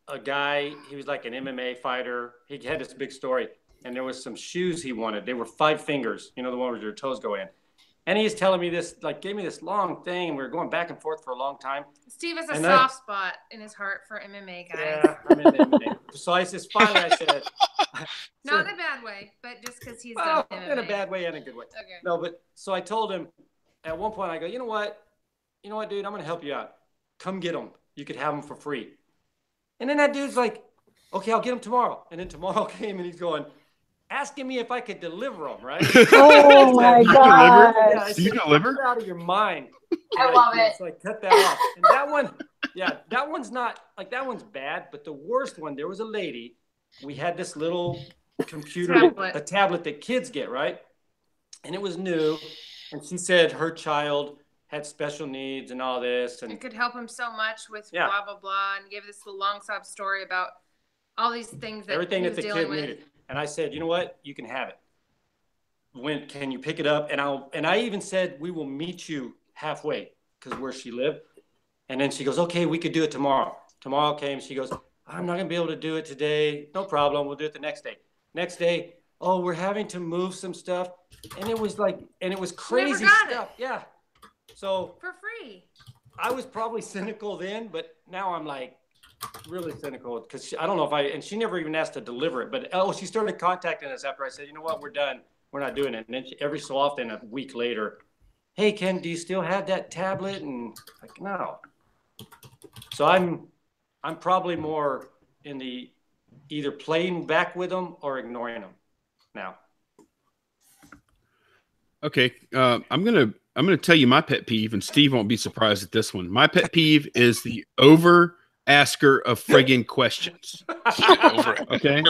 D: a guy, he was like an MMA fighter. He had this big story, and there was some shoes he wanted. They were 5 fingers, you know, the one where your toes go in. And he's telling me this, like, gave me this long thing, and we were going back and forth for a long time.
C: Steve has a soft spot in his heart for MMA guys.
D: Yeah, I'm in MMA. So I said, finally, I said,
C: not in a bad way, but just because he's done MMA.
D: In a bad way and a good way.
C: Okay.
D: No, but so I told him at one point, I go, you know what, dude, I'm going to help you out. Come get them. You could have them for free. And then that dude's like, okay, I'll get them tomorrow. And then tomorrow came, and he's going, asking me if I could deliver them, right?
B: Oh my God!
D: Yeah,
E: Do you deliver?
D: Get out of your mind.
A: I love it.
D: So I cut that off. And that one, yeah, that one's not like, that one's bad. But the worst one, there was a lady. We had this little computer, a tablet that kids get, right? And it was new. And she said her child had special needs and all this, and
C: it could help him so much with blah blah blah, and give this long sob story about all these things that
D: everything that the kid
C: with.
D: needed. And I said, you know what? You can have it. When can you pick it up? And I even said, we will meet you halfway, because where she lived. And then she goes, okay, we could do it tomorrow. Tomorrow came. She goes, I'm not going to be able to do it today. No problem. We'll do it the next day. Next day, oh, we're having to move some stuff. And it was like, and it was crazy stuff. Yeah. So
C: for free.
D: I was probably cynical then, but now I'm like, really cynical, because I don't know if and she never even asked to deliver it, but she started contacting us after I said, you know what, we're done, we're not doing it. And then every so often, a week later, hey Ken, do you still have that tablet? And like, no. So I'm probably more in the either playing back with them or ignoring them now.
E: Okay, I'm gonna tell you my pet peeve, and Steve won't be surprised at this one. My pet peeve is the over asker of friggin' questions. Okay.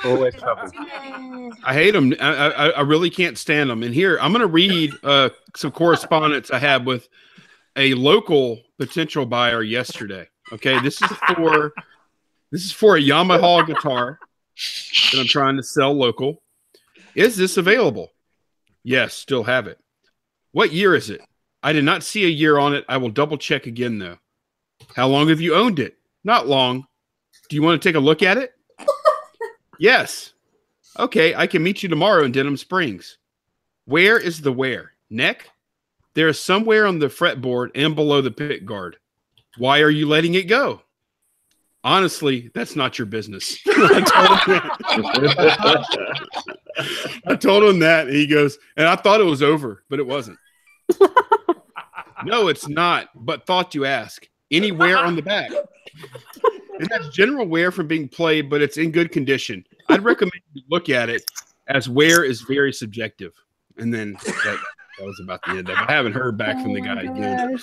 I: Always trouble.
E: I hate them. I really can't stand them. And here, I'm going to read some correspondence I had with a local potential buyer yesterday. Okay. This is for a Yamaha guitar that I'm trying to sell local. Is this available? Yes, still have it. What year is it? I did not see a year on it. I will double check again, though. How long have you owned it? Not long. Do you want to take a look at it? Yes. Okay, I can meet you tomorrow in Denham Springs. Where is the wear? Neck? There is somewhere on the fretboard and below the pick guard. Why are you letting it go? Honestly, that's not your business. I told him that, and he goes, and I thought it was over, but it wasn't. No, it's not, but thought you ask. Any wear on the back. It has general wear from being played, but it's in good condition. I'd recommend you look at it, as wear is very subjective. And then that was about the end of it. I haven't heard back from the guy again.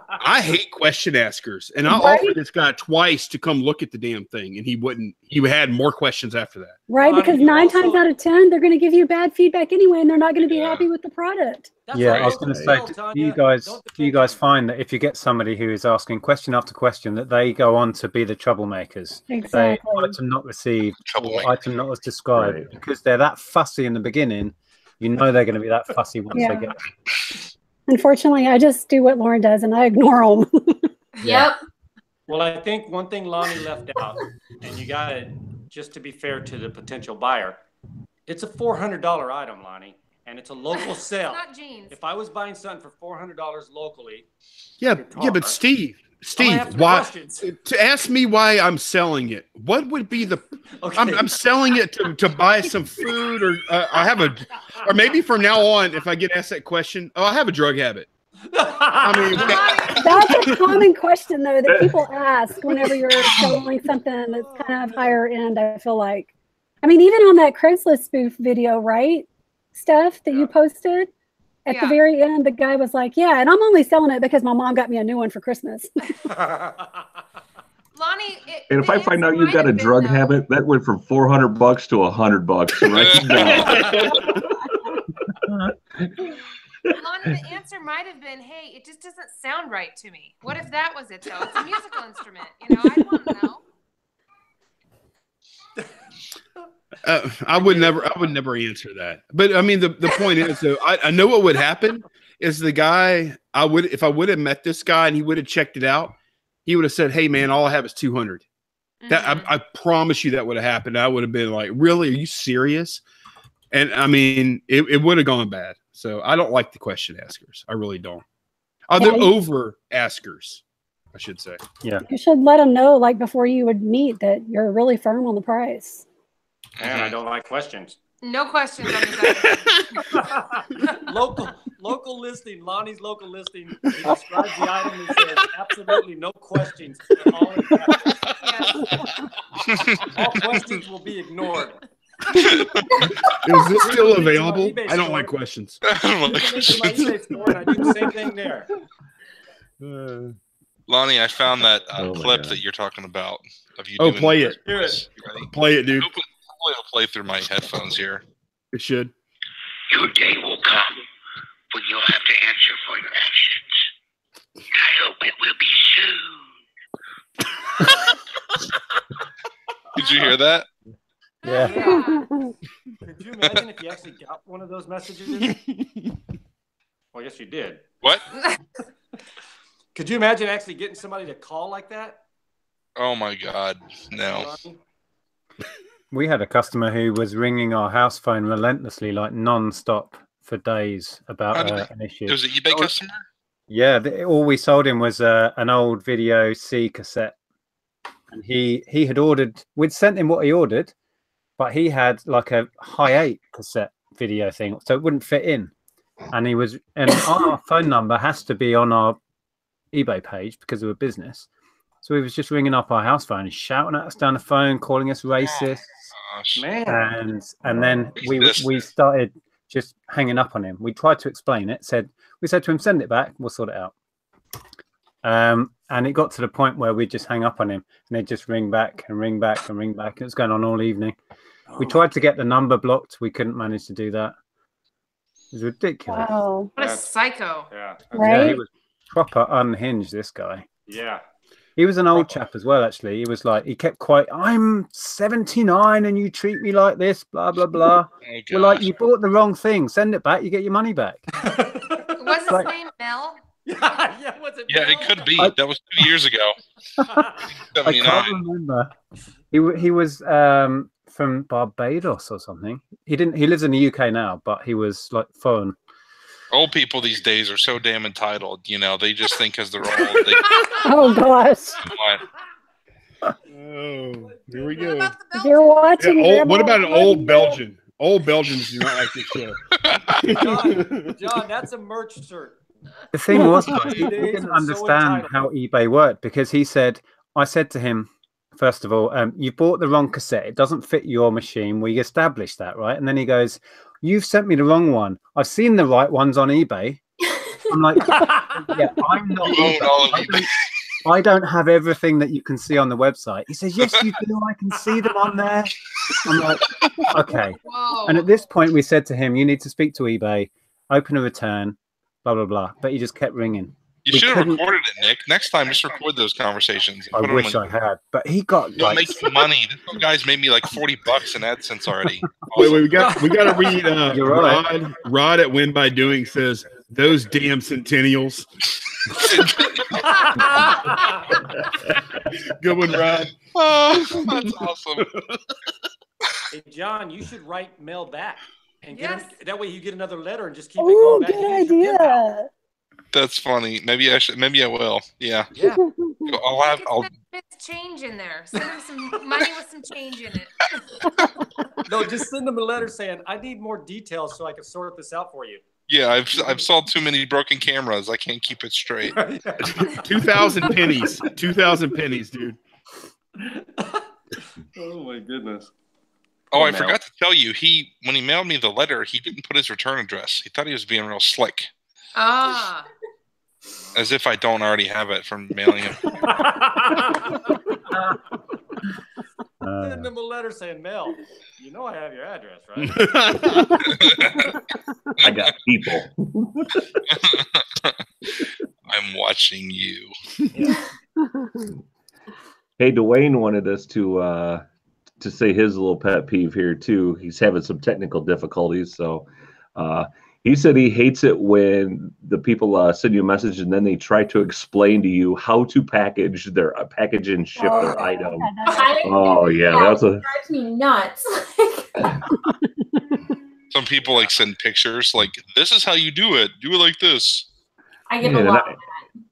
E: I hate question askers. And I offered this guy twice to come look at the damn thing, and he wouldn't. He had more questions after that.
B: Right, because 9 times out of 10, they're going to give you bad feedback anyway, and they're not going to be happy with the product.
I: Yeah, I was going to say, do you guys find that if you get somebody who is asking question after question, that they go on to be the troublemakers?
B: Exactly.
I: They item not received, or item not as described, because they're that fussy in the beginning. You know they're going to be that fussy once they get it.
B: Unfortunately, I just do what Lauren does, and I ignore them.
A: Yep.
D: Well, I think one thing Lonnie left out, and you got to, just to be fair to the potential buyer, it's a $400 item, Lonnie, and it's a local sale.
C: It's not jeans.
D: If I was buying something for $400 locally,
E: but Steve, why to ask me why I'm selling it? What would be the? Okay. I'm selling it to buy some food, or I have a, or maybe from now on, if I get asked that question, I have a drug habit. I mean,
B: that's a common question though that people ask whenever you're selling something that's kind of higher end. I feel like, I mean, even on that Craigslist spoof video, right, Steph, that you posted. At the very end, the guy was like, yeah, and I'm only selling it because my mom got me a new one for Christmas.
C: Lonnie,
F: and if I find out you got a drug habit, that went from $400 to $100. Right?
C: Lonnie, the answer might have been, hey, it just doesn't sound right to me. What if that was it, though? It's a musical instrument. You know, I'd want to know.
E: I would never answer that. But I mean, the point is, though, I know what would happen is the guy, if I would have met this guy and he would have checked it out, he would have said, hey man, all I have is 200. That I promise you that would have happened. I would have been like, really? Are you serious? And I mean, it would have gone bad. So I don't like the question askers. I really don't. They're over askers, I should say.
B: Yeah. You should let them know, like before you would meet, that you're really firm on the price.
D: And I don't like questions.
C: No questions on the
D: local listing, Lonnie's local listing. He describes the item and says absolutely no questions. All questions will be ignored.
E: Is this still available? I don't like questions.
D: I do the same thing there.
G: Lonnie, I found that clip that you're talking about of you.
E: Play it. Play it, dude.
G: I'll play through my headphones here.
E: It should.
J: Your day will come when you'll have to answer for your actions. I hope it will be soon.
G: Did you hear that?
I: Yeah.
D: Could you imagine if you actually got one of those messages? Well, yes, you did.
G: What?
D: Could you imagine actually getting somebody to call like that?
G: Oh my God, no.
I: We had a customer who was ringing our house phone relentlessly, like non-stop for days about an issue.
G: It was an eBay customer?
I: Yeah, all we sold him was an old video C cassette. And he had ordered, we'd sent him what he ordered, but he had like a high 8 cassette video thing, so it wouldn't fit in. And our phone number has to be on our eBay page because of a business. So he was just ringing up our house phone and shouting at us down the phone, calling us racist.
D: Man.
I: And then we started just hanging up on him. We tried to explain it. We said to him, send it back. We'll sort it out. And it got to the point where we just hang up on him, and they'd just ring back and ring back and ring back. It was going on all evening. We tried to get the number blocked. We couldn't manage to do that. It was ridiculous.
B: Wow.
C: What a psycho.
D: Yeah.
B: Right?
I: Yeah, he was proper unhinged, this guy.
D: Yeah.
I: He was an old chap as well, actually. He was like, he kept quiet. I'm 79 and you treat me like this, blah, blah, blah. We're like, you bought the wrong thing. Send it back. You get your money back.
C: Was his name Mel?
D: Yeah,
G: it could be. That was 2 years ago.
I: I can't remember. He was from Barbados or something. He lives in the UK now, but he was like foreign.
G: Old people these days are so damn entitled. You know, they just think because they're old. They,
B: Oh gosh.
E: Oh, here we go.
B: If you're watching,
E: Yeah, what
B: Grandma,
E: about an old Belgian? Old Belgians do not like this show.
D: John, that's a merch shirt.
I: The thing was, he
D: Days
I: didn't
D: are so
I: understand
D: entitled.
I: how eBay worked because he said, I said to him, first of all, you bought the wrong cassette. It doesn't fit your machine. We established that, right? And then he goes, you've sent me the wrong one. I've seen the right ones on eBay. I'm like, yeah, I'm not. I don't have everything that you can see on the website. He says, yes, you do. I can see them on there. I'm like, okay.
C: Whoa.
I: And at this point, we said to him, you need to speak to eBay, open a return, blah, blah, blah. But he just kept ringing.
G: You should have recorded it, Nick. Next time, just record those conversations.
I: I wish I had. But he got
G: You'll make some money. This guy's made me like $40 in AdSense already.
E: Wait, we got to read.
I: You're right.
E: Rod at Win by Doing says, "Those damn centennials." Good one, Rod.
G: Oh, that's awesome.
D: Hey, John, you should write mail back, and
C: Yes.
D: that way you get another letter and just keep it
B: Oh,
D: going back.
B: good
D: and use your pen pal.
B: idea.
G: That's funny. Maybe I should. Maybe I will. Yeah.
D: Yeah.
G: I'll have. I'll.
C: It's change in there. Send him some money with some change in it.
D: No, just send them a letter saying, I need more details so I can sort this out for you.
G: Yeah, I've sold too many broken cameras. I can't keep it straight.
E: 2,000 pennies. 2,000 pennies, dude.
D: Oh my goodness.
G: Oh, I forgot to tell you. When he mailed me the letter, he didn't put his return address. He thought he was being real slick.
C: Ah.
G: As if I don't already have it from mailing him.
D: Send them a letter saying, Mel, you know I have your address, right?
F: I got people.
G: I'm watching you.
F: Hey, Duane wanted us to say his little pet peeve here too. He's having some technical difficulties, so he said he hates it when the people send you a message and then they try to explain to you how to package and ship their item. Oh yeah, that's a
A: drives me nuts.
G: Some people like send pictures like, this is how you do it. Do it like this.
A: I get a lot of that.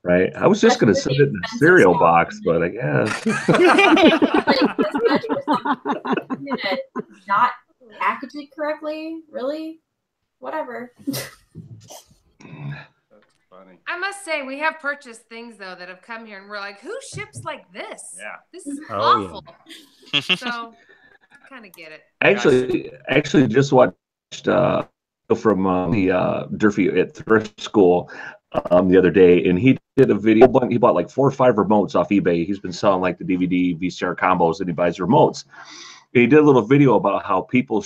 F: Right. I was just going to send it in a cereal box, but I guess.
A: Not package it correctly, really? Whatever.
D: That's funny.
C: I must say, we have purchased things though that have come here, and we're like, "Who ships like this?
D: Yeah.
C: This is
I: Oh,
C: awful." So, I kind of get it.
F: Actually, just watched from the Durfee at Thrift School the other day, and he did a video. He bought like 4 or 5 remotes off eBay. He's been selling like the DVD VCR combos, and he buys remotes. He did a little video about how people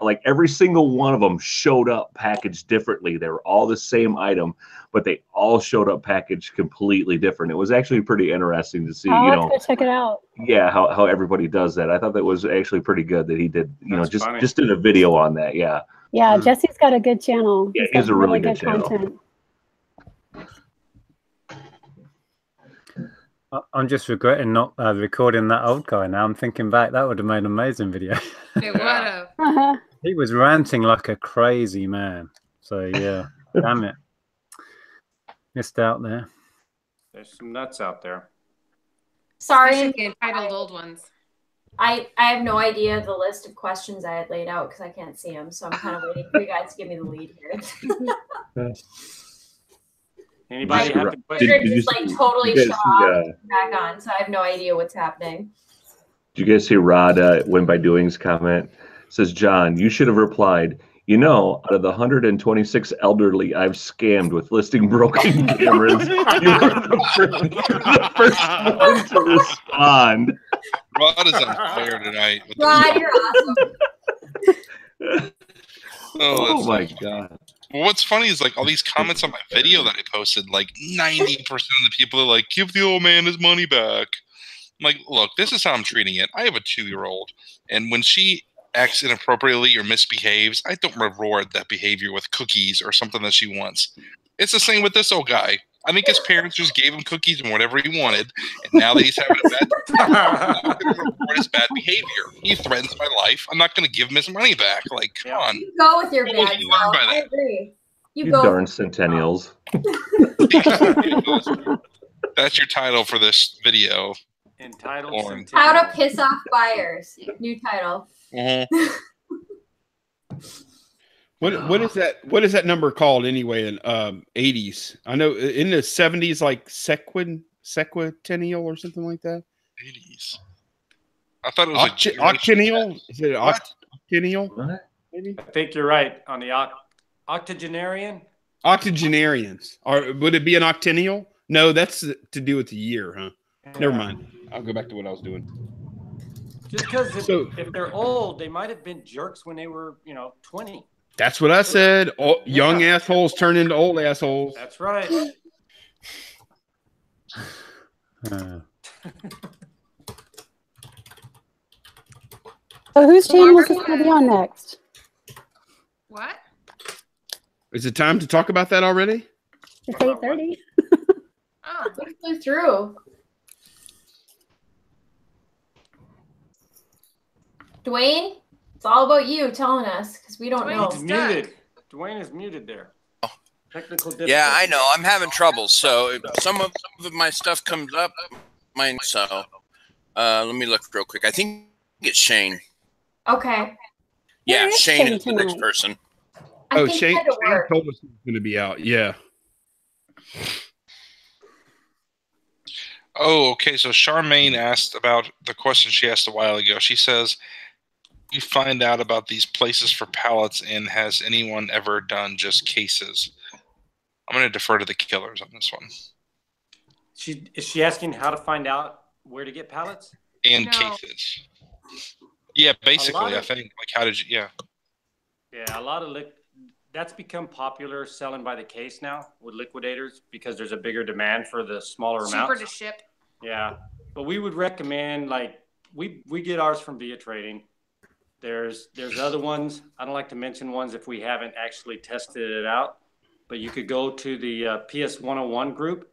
F: like every single one of them showed up packaged differently. They were all the same item, but they all showed up packaged completely different. It was actually pretty interesting to see,
B: I'll have to go check it out.
F: Yeah, how everybody does that. I thought that was actually pretty good that he did,
D: That's
F: just
D: funny.
F: just did a video on that. Yeah.
B: Yeah, Jesse's got a good channel.
F: Yeah,
B: He's
F: he has
B: got
F: a really good channel.
B: content.
I: I'm just regretting not recording that old guy now. I'm thinking back, that would have made an amazing video.
C: It would have.
B: Uh-huh.
I: He was ranting like a crazy man. So, yeah, damn it. Missed out there.
D: There's some nuts out there.
A: Sorry,
C: Especially the entitled old ones.
A: I have no idea the list of questions I had laid out because I can't see them. So I'm kind of waiting for you guys to give me the lead here.
D: Anybody have the
A: You're
D: question?
A: just like totally shut off back on, so I have no idea what's happening.
F: Did you guys see Rod Win by Doing's comment? It says, John, you should have replied, out of the 126 elderly I've scammed with listing broken cameras, you were the first one to respond.
G: Rod is on fire tonight.
A: Rod, you're awesome.
F: Oh my God.
G: Well, what's funny is like all these comments on my video that I posted, like 90% of the people are like, give the old man his money back. I'm like, look, this is how I'm treating it. I have a 2-year-old, and when she acts inappropriately or misbehaves, I don't reward that behavior with cookies or something that she wants. It's the same with this old guy. I think his parents just gave him cookies and whatever he wanted, and now that he's having a bad time, I'm not going to reward his bad behavior. He threatens my life. I'm not going to give him his money back. Like, come on.
A: You go with your
G: What
A: bad
G: did you learn
A: self.
G: by
A: I
G: that?
A: agree.
F: You darn centennials.
G: That's your title for this video.
D: Entitled
A: How to Piss Off Buyers. New title.
E: What is that? What is that number called anyway in 80s? I know in the 70s, like sequicennial or something like that.
G: 80s. I thought it was
E: octennial. Is it octennial?
F: What?
E: Maybe.
D: I think you're right on the octogenarian.
E: Octogenarians. Or would it be an octennial? No, that's to do with the year, huh?
D: Yeah.
E: Never mind. I'll go back to what I was doing.
D: Just because if they're old, they might have been jerks when they were, 20.
E: That's what I said. Young assholes turn into old assholes.
D: That's right.
B: So whose channel is this going to be on next?
C: What?
E: Is it time to talk about that already?
B: It's 8:30.
C: Oh,
A: we flew through. Duane, it's all about you telling us because we don't know.
D: He's muted. Duane is muted there. Technical difficulty.
H: Yeah, I know. I'm having trouble. So some of my stuff comes up. So let me look real quick. I think it's Shane.
A: Okay.
H: Yeah,
B: Where is
H: Shane
B: Shane
H: is the next
B: tonight?
H: person.
A: I think
E: Shane
A: he had to work.
E: told us he was going to be out. Yeah.
G: Oh, okay. So Charmaine asked about the question she asked a while ago. She says, you find out about these places for pallets, and has anyone ever done just cases? I'm going to defer to the killers on this one.
D: Is she asking how to find out where to get pallets?
G: And cases. Yeah, basically, I think. Like, how did you,
D: Yeah, a lot of that's become popular selling by the case now with liquidators because there's a bigger demand for the smaller amounts.
C: cheaper to ship.
D: Yeah, but we would recommend, like, we get ours from Via Trading. There's other ones. I don't like to mention ones if we haven't actually tested it out, but you could go to the PS 101 group,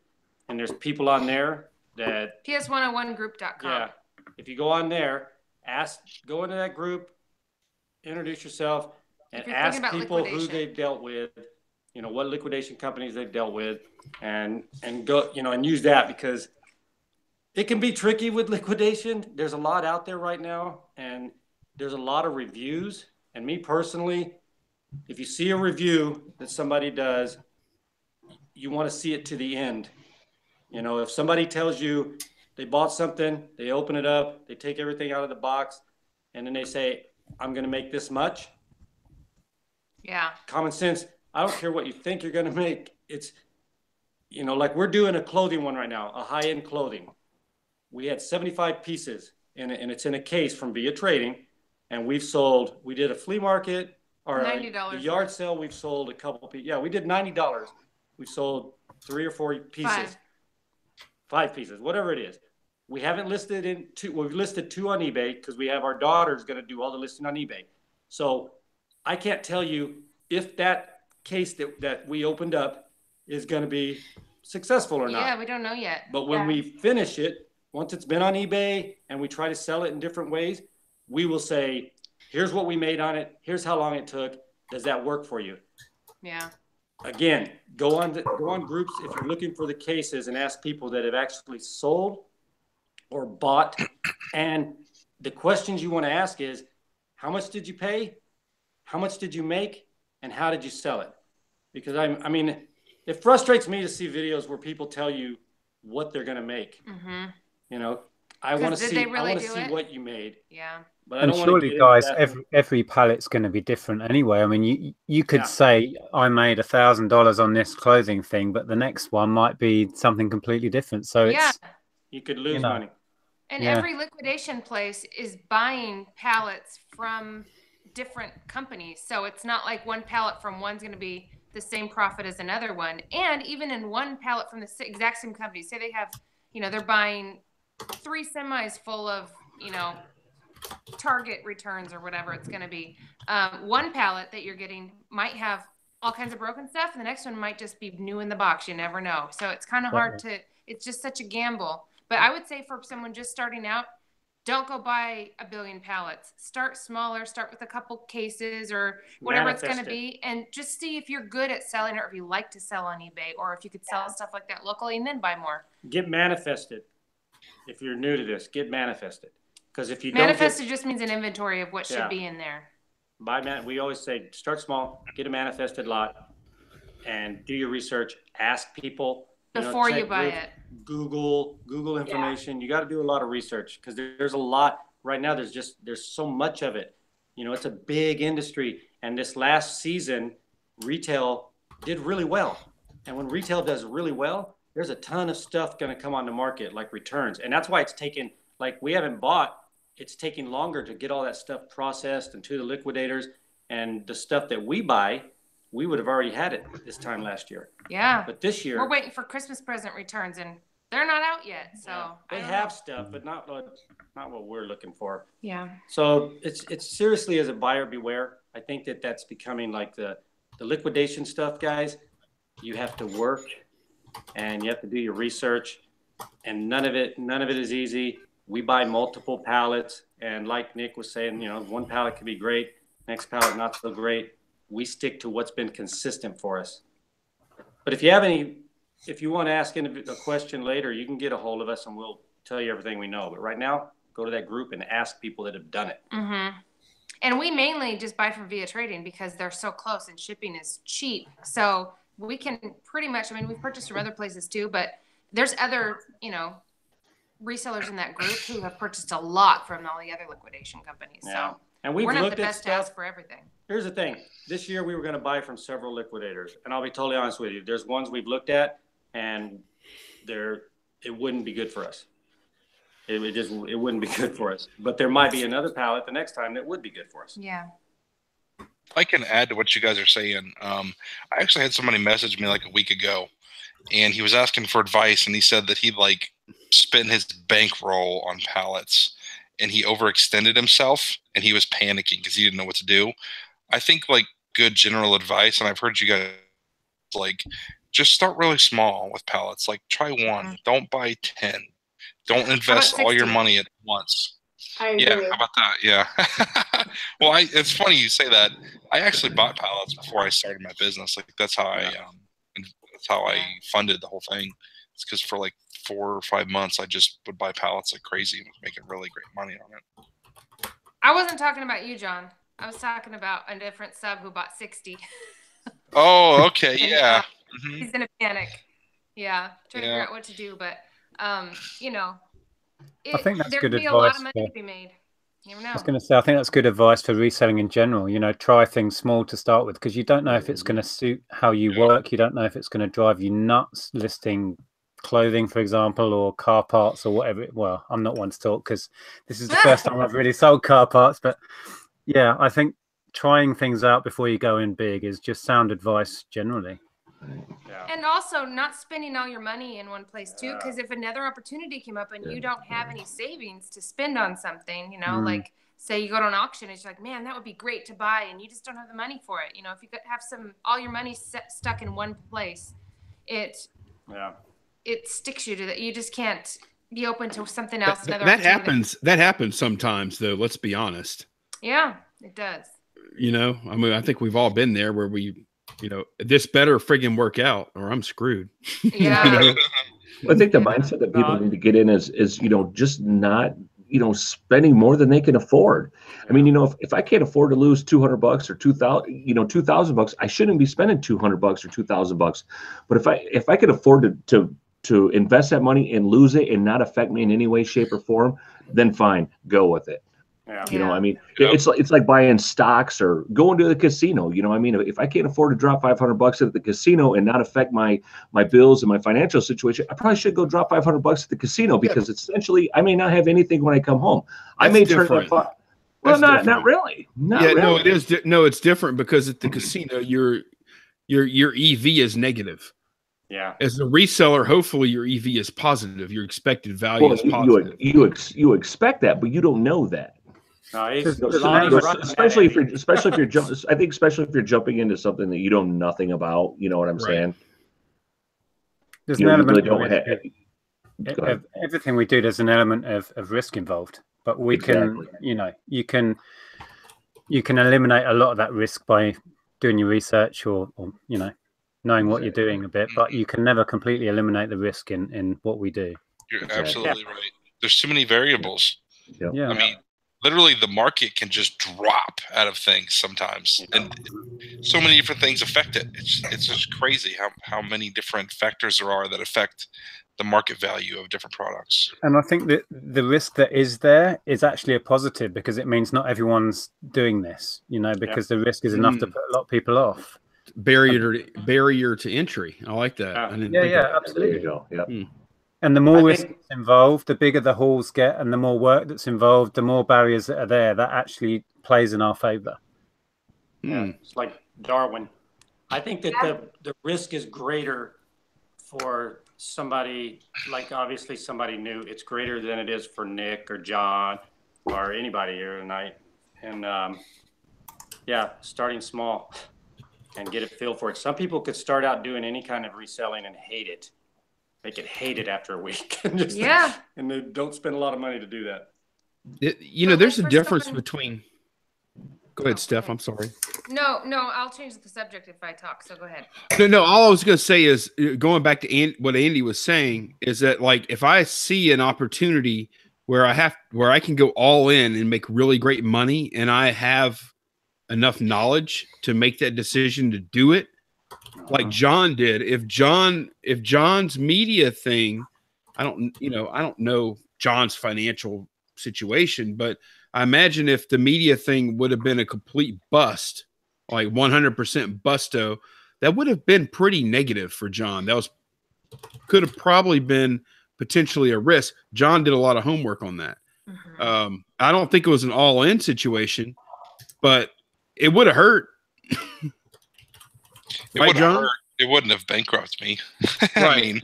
D: and there's people on there that
C: PS101group.com.
D: Yeah, if you go on there, go into that group, introduce yourself, and ask people who they've dealt with, what liquidation companies they've dealt with, and go, and use that, because it can be tricky with liquidation. There's a lot out there right now, and there's a lot of reviews. And me personally, if you see a review that somebody does, you want to see it to the end. If somebody tells you they bought something, they open it up, they take everything out of the box, and then they say, I'm going to make this much.
C: Yeah.
D: Common sense. I don't care what you think you're going to make. It's, like we're doing a clothing one right now, a high-end clothing. We had 75 pieces, and it's in a case from Via Trading, and we did a flea market, or
C: $90
D: a yard sale, we've sold a couple pieces. Yeah, we did $90. We sold 3 or 4 pieces. 5 pieces, whatever it is. We haven't listed we've listed 2 on eBay because we have our daughter's going to do all the listing on eBay. So I can't tell you if that case that we opened up is going to be successful or not.
C: Yeah, we don't know yet.
D: But when we finish it, once it's been on eBay and we try to sell it in different ways, we will say, here's what we made on it. Here's how long it took. Does that work for you?
C: Yeah.
D: Again, go on groups if you're looking for the cases and ask people that have actually sold or bought. And the questions you want to ask is, how much did you pay? How much did you make? And how did you sell it? Because I mean, it frustrates me to see videos where people tell you what they're going to make.
C: Mm-hmm.
D: I want to see
C: it?
D: what you made.
C: Yeah.
D: But
I: and surely, guys, every pallet's going to be different anyway. I mean, you could say I made $1,000 on this clothing thing, but the next one might be something completely different. So
D: you could lose money.
C: And every liquidation place is buying pallets from different companies. So it's not like one pallet from one's going to be the same profit as another one. And even in one pallet from the exact same company, say they have, they're buying 3 semis full of, Target returns or whatever it's going to be. One pallet that you're getting might have all kinds of broken stuff, and the next one might just be new in the box. You never know. So it's kind of hard it's just such a gamble. But I would say for someone just starting out, Don't go buy a billion pallets. Start smaller. Start with a couple cases or whatever it's going to be, and just see if you're good at selling, or if you like to sell on eBay, or if you could sell stuff like that locally and then buy more.
D: Get manifested. If you're new to this, get manifested. Because if you
C: manifested just means an inventory of what should be in there.
D: We always say start small, get a manifested lot, and do your research. Ask people
C: before you buy it.
D: Google information. You got to do a lot of research because there's a lot right now. There's so much of it. It's a big industry. And this last season, retail did really well. And when retail does really well, there's a ton of stuff going to come on the market, like returns. And that's why it's taken, like we haven't bought, it's taking longer to get all that stuff processed and to the liquidators. And the stuff that we buy, we would have already had it this time last year.
C: Yeah.
D: But this year,
C: we're waiting for Christmas present returns, and they're not out yet. So
D: they have stuff, but not what we're looking for.
C: Yeah.
D: So it's seriously, as a buyer beware. I think that's becoming like the liquidation stuff, guys. You have to work and you have to do your research, and none of it is easy. We buy multiple pallets, and like Nick was saying, one pallet could be great, next pallet not so great. We stick to what's been consistent for us. But if you want to ask a question later, you can get a hold of us and we'll tell you everything we know. But right now, go to that group and ask people that have done it.
C: Mm-hmm. And we mainly just buy from Via Trading because they're so close and shipping is cheap. So we can pretty much, we've purchased from other places too, but there's other, resellers in that group who have purchased a lot from all the other liquidation companies.
D: Yeah.
C: So
D: and we're
C: not the best house for everything.
D: Here's the thing. This year we were going to buy from several liquidators, and I'll be totally honest with you. There's ones we've looked at, and it wouldn't be good for us. It wouldn't be good for us. But there might be another pallet the next time that would be good for us.
C: Yeah.
G: I can add to what you guys are saying. I actually had somebody message me like a week ago, and he was asking for advice, and he said that he spent his bankroll on pallets, and he overextended himself, and he was panicking because he didn't know what to do. I think good general advice, and I've heard you guys just start really small with pallets. Try one. Don't buy 10. Don't invest all your money at once.
A: I agree.
G: Yeah, how about that? Yeah. Well, it's funny you say that. I actually bought pallets before I started my business. That's how I funded the whole thing. It's because for 4 or 5 months, I just would buy pallets like crazy and was making really great money on it.
C: I wasn't talking about you, John. I was talking about a different sub who bought 60.
G: Oh, okay. Yeah.
C: Mm-hmm. He's in a panic. Yeah. Trying to figure out what to do. But,
I: I think that's
C: there
I: good
C: could be
I: advice.
C: A lot of money to be made. You never know.
I: I was going to say, I think that's good advice for reselling in general. Try things small to start with, because you don't know if it's going to suit how you work. You don't know if it's going to drive you nuts listing clothing, for example, or car parts or whatever. Well, I'm not one to talk because this is the first time I've really sold car parts. But yeah, I think trying things out before you go in big is just sound advice generally.
D: Yeah.
C: And also not spending all your money in one place too, because if another opportunity came up and you don't have any savings to spend on something, say you go to an auction and you're like, man, that would be great to buy, and you just don't have the money for it. If you could have all your money stuck in one place, it sticks you to that. You just can't be open to something else.
E: That happens sometimes, though. Let's be honest.
C: Yeah, it does.
E: I think we've all been there where this better friggin' work out or I'm screwed.
C: Yeah.
F: I think the mindset that people need to get in is just not, spending more than they can afford. If I can't afford to lose $200 or $2,000, I shouldn't be spending $200 or $2,000. But if I can afford to invest that money and lose it and not affect me in any way, shape, or form, then fine, go with it.
D: Yeah.
F: It's like buying stocks or going to the casino. If I can't afford to drop $500 at the casino and not affect my bills and my financial situation, I probably should go drop $500 at the casino, because essentially I may not have anything when I come home. I may turn that. Well, not really. Really.
E: No, it is. No, it's different, because at the casino, your EV is negative.
D: Yeah.
E: As a reseller, hopefully your EV is positive. Your expected value is positive.
F: You expect that, but you don't know that.
D: No,
F: especially if you're jumping into something that you know nothing about. You know what I'm saying?
I: There's an element of everything we do. There's an element of risk involved. but we can, you know, you can eliminate a lot of that risk by doing your research or you know, knowing what you're doing a bit, but you can never completely eliminate the risk in what we do.
G: You're absolutely right. There's too many variables.
I: Yeah.
G: I mean, literally the market can just drop out of things sometimes, and so many different things affect it. It's just crazy how many different factors there are that affect the market value of different products.
I: And I think that the risk that is there is actually a positive, because it means not everyone's doing this, you know, because the risk is enough to put a lot of people off.
E: Barrier to entry. I like that.
I: Absolutely.
F: There you go. Yeah.
I: And the more risk that's involved, the bigger the hauls get, and the more work that's involved, the more barriers that are there. That actually plays in our favor.
D: Yeah, it's like Darwin. I think that the risk is greater for somebody, like obviously somebody new. It's greater than it is for Nick or John or anybody here tonight. And starting small and get a feel for it. Some people could start out doing any kind of reselling and hate it. They could hate it after a week. And they don't spend a lot of money to do that.
E: There's a difference between. Go ahead, Steph. I'm sorry.
C: No, I'll change the subject if I talk. So go ahead.
E: No. All I was going to say is, going back to what Andy was saying, is that like if I see an opportunity where I can go all in and make really great money, and I have enough knowledge to make that decision to do it, like John did. If John's media thing, I don't know John's financial situation, but I imagine if the media thing would have been a complete bust, like 100% busto, that would have been pretty negative for John. Could have probably been potentially a risk. John did a lot of homework on that. I don't think it was an all-in situation, but it would have hurt.
G: It would have hurt. It wouldn't have bankrupted me. I mean,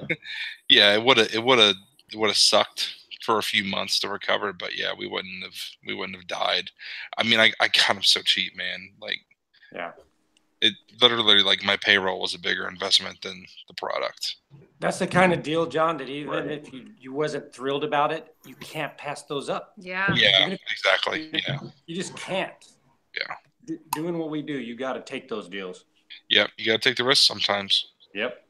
G: it would have sucked for a few months to recover, but we wouldn't have died. I mean, I got him so cheap, man. Like, it literally, like, my payroll was a bigger investment than the product.
D: That's the kind of deal, John, that even if you wasn't thrilled about it, you can't pass those up.
G: Yeah, exactly. Yeah,
D: you just can't.
G: Yeah,
D: doing what we do, you got to take those deals.
G: Yep, you got to take the risk sometimes.
D: Yep.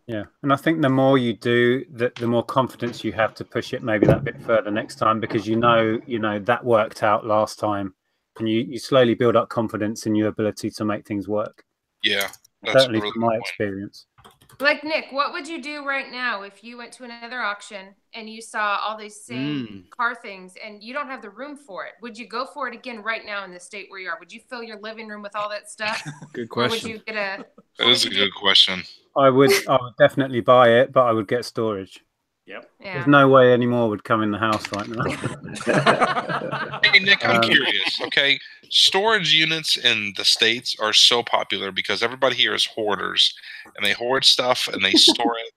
I: Yeah, and I think the more you do, the more confidence you have to push it maybe that bit further next time, because you know that worked out last time, and you slowly build up confidence in your ability to make things work.
G: Yeah,
I: that's certainly really from my experience.
C: Like, Nick, what would you do right now if you went to another auction and you saw all these same car things and you don't have the room for it? Would you go for it again right now in the state where you are? Would you fill your living room with all that stuff?
E: Good question.
C: Or would you get
G: That is a good question.
I: I would definitely buy it, but I would get storage.
D: Yep.
C: Yeah.
I: There's no way any more would come in the house right now.
G: Hey, Nick, I'm curious. Okay, storage units in the States are so popular because everybody here is hoarders, and they hoard stuff and they store it,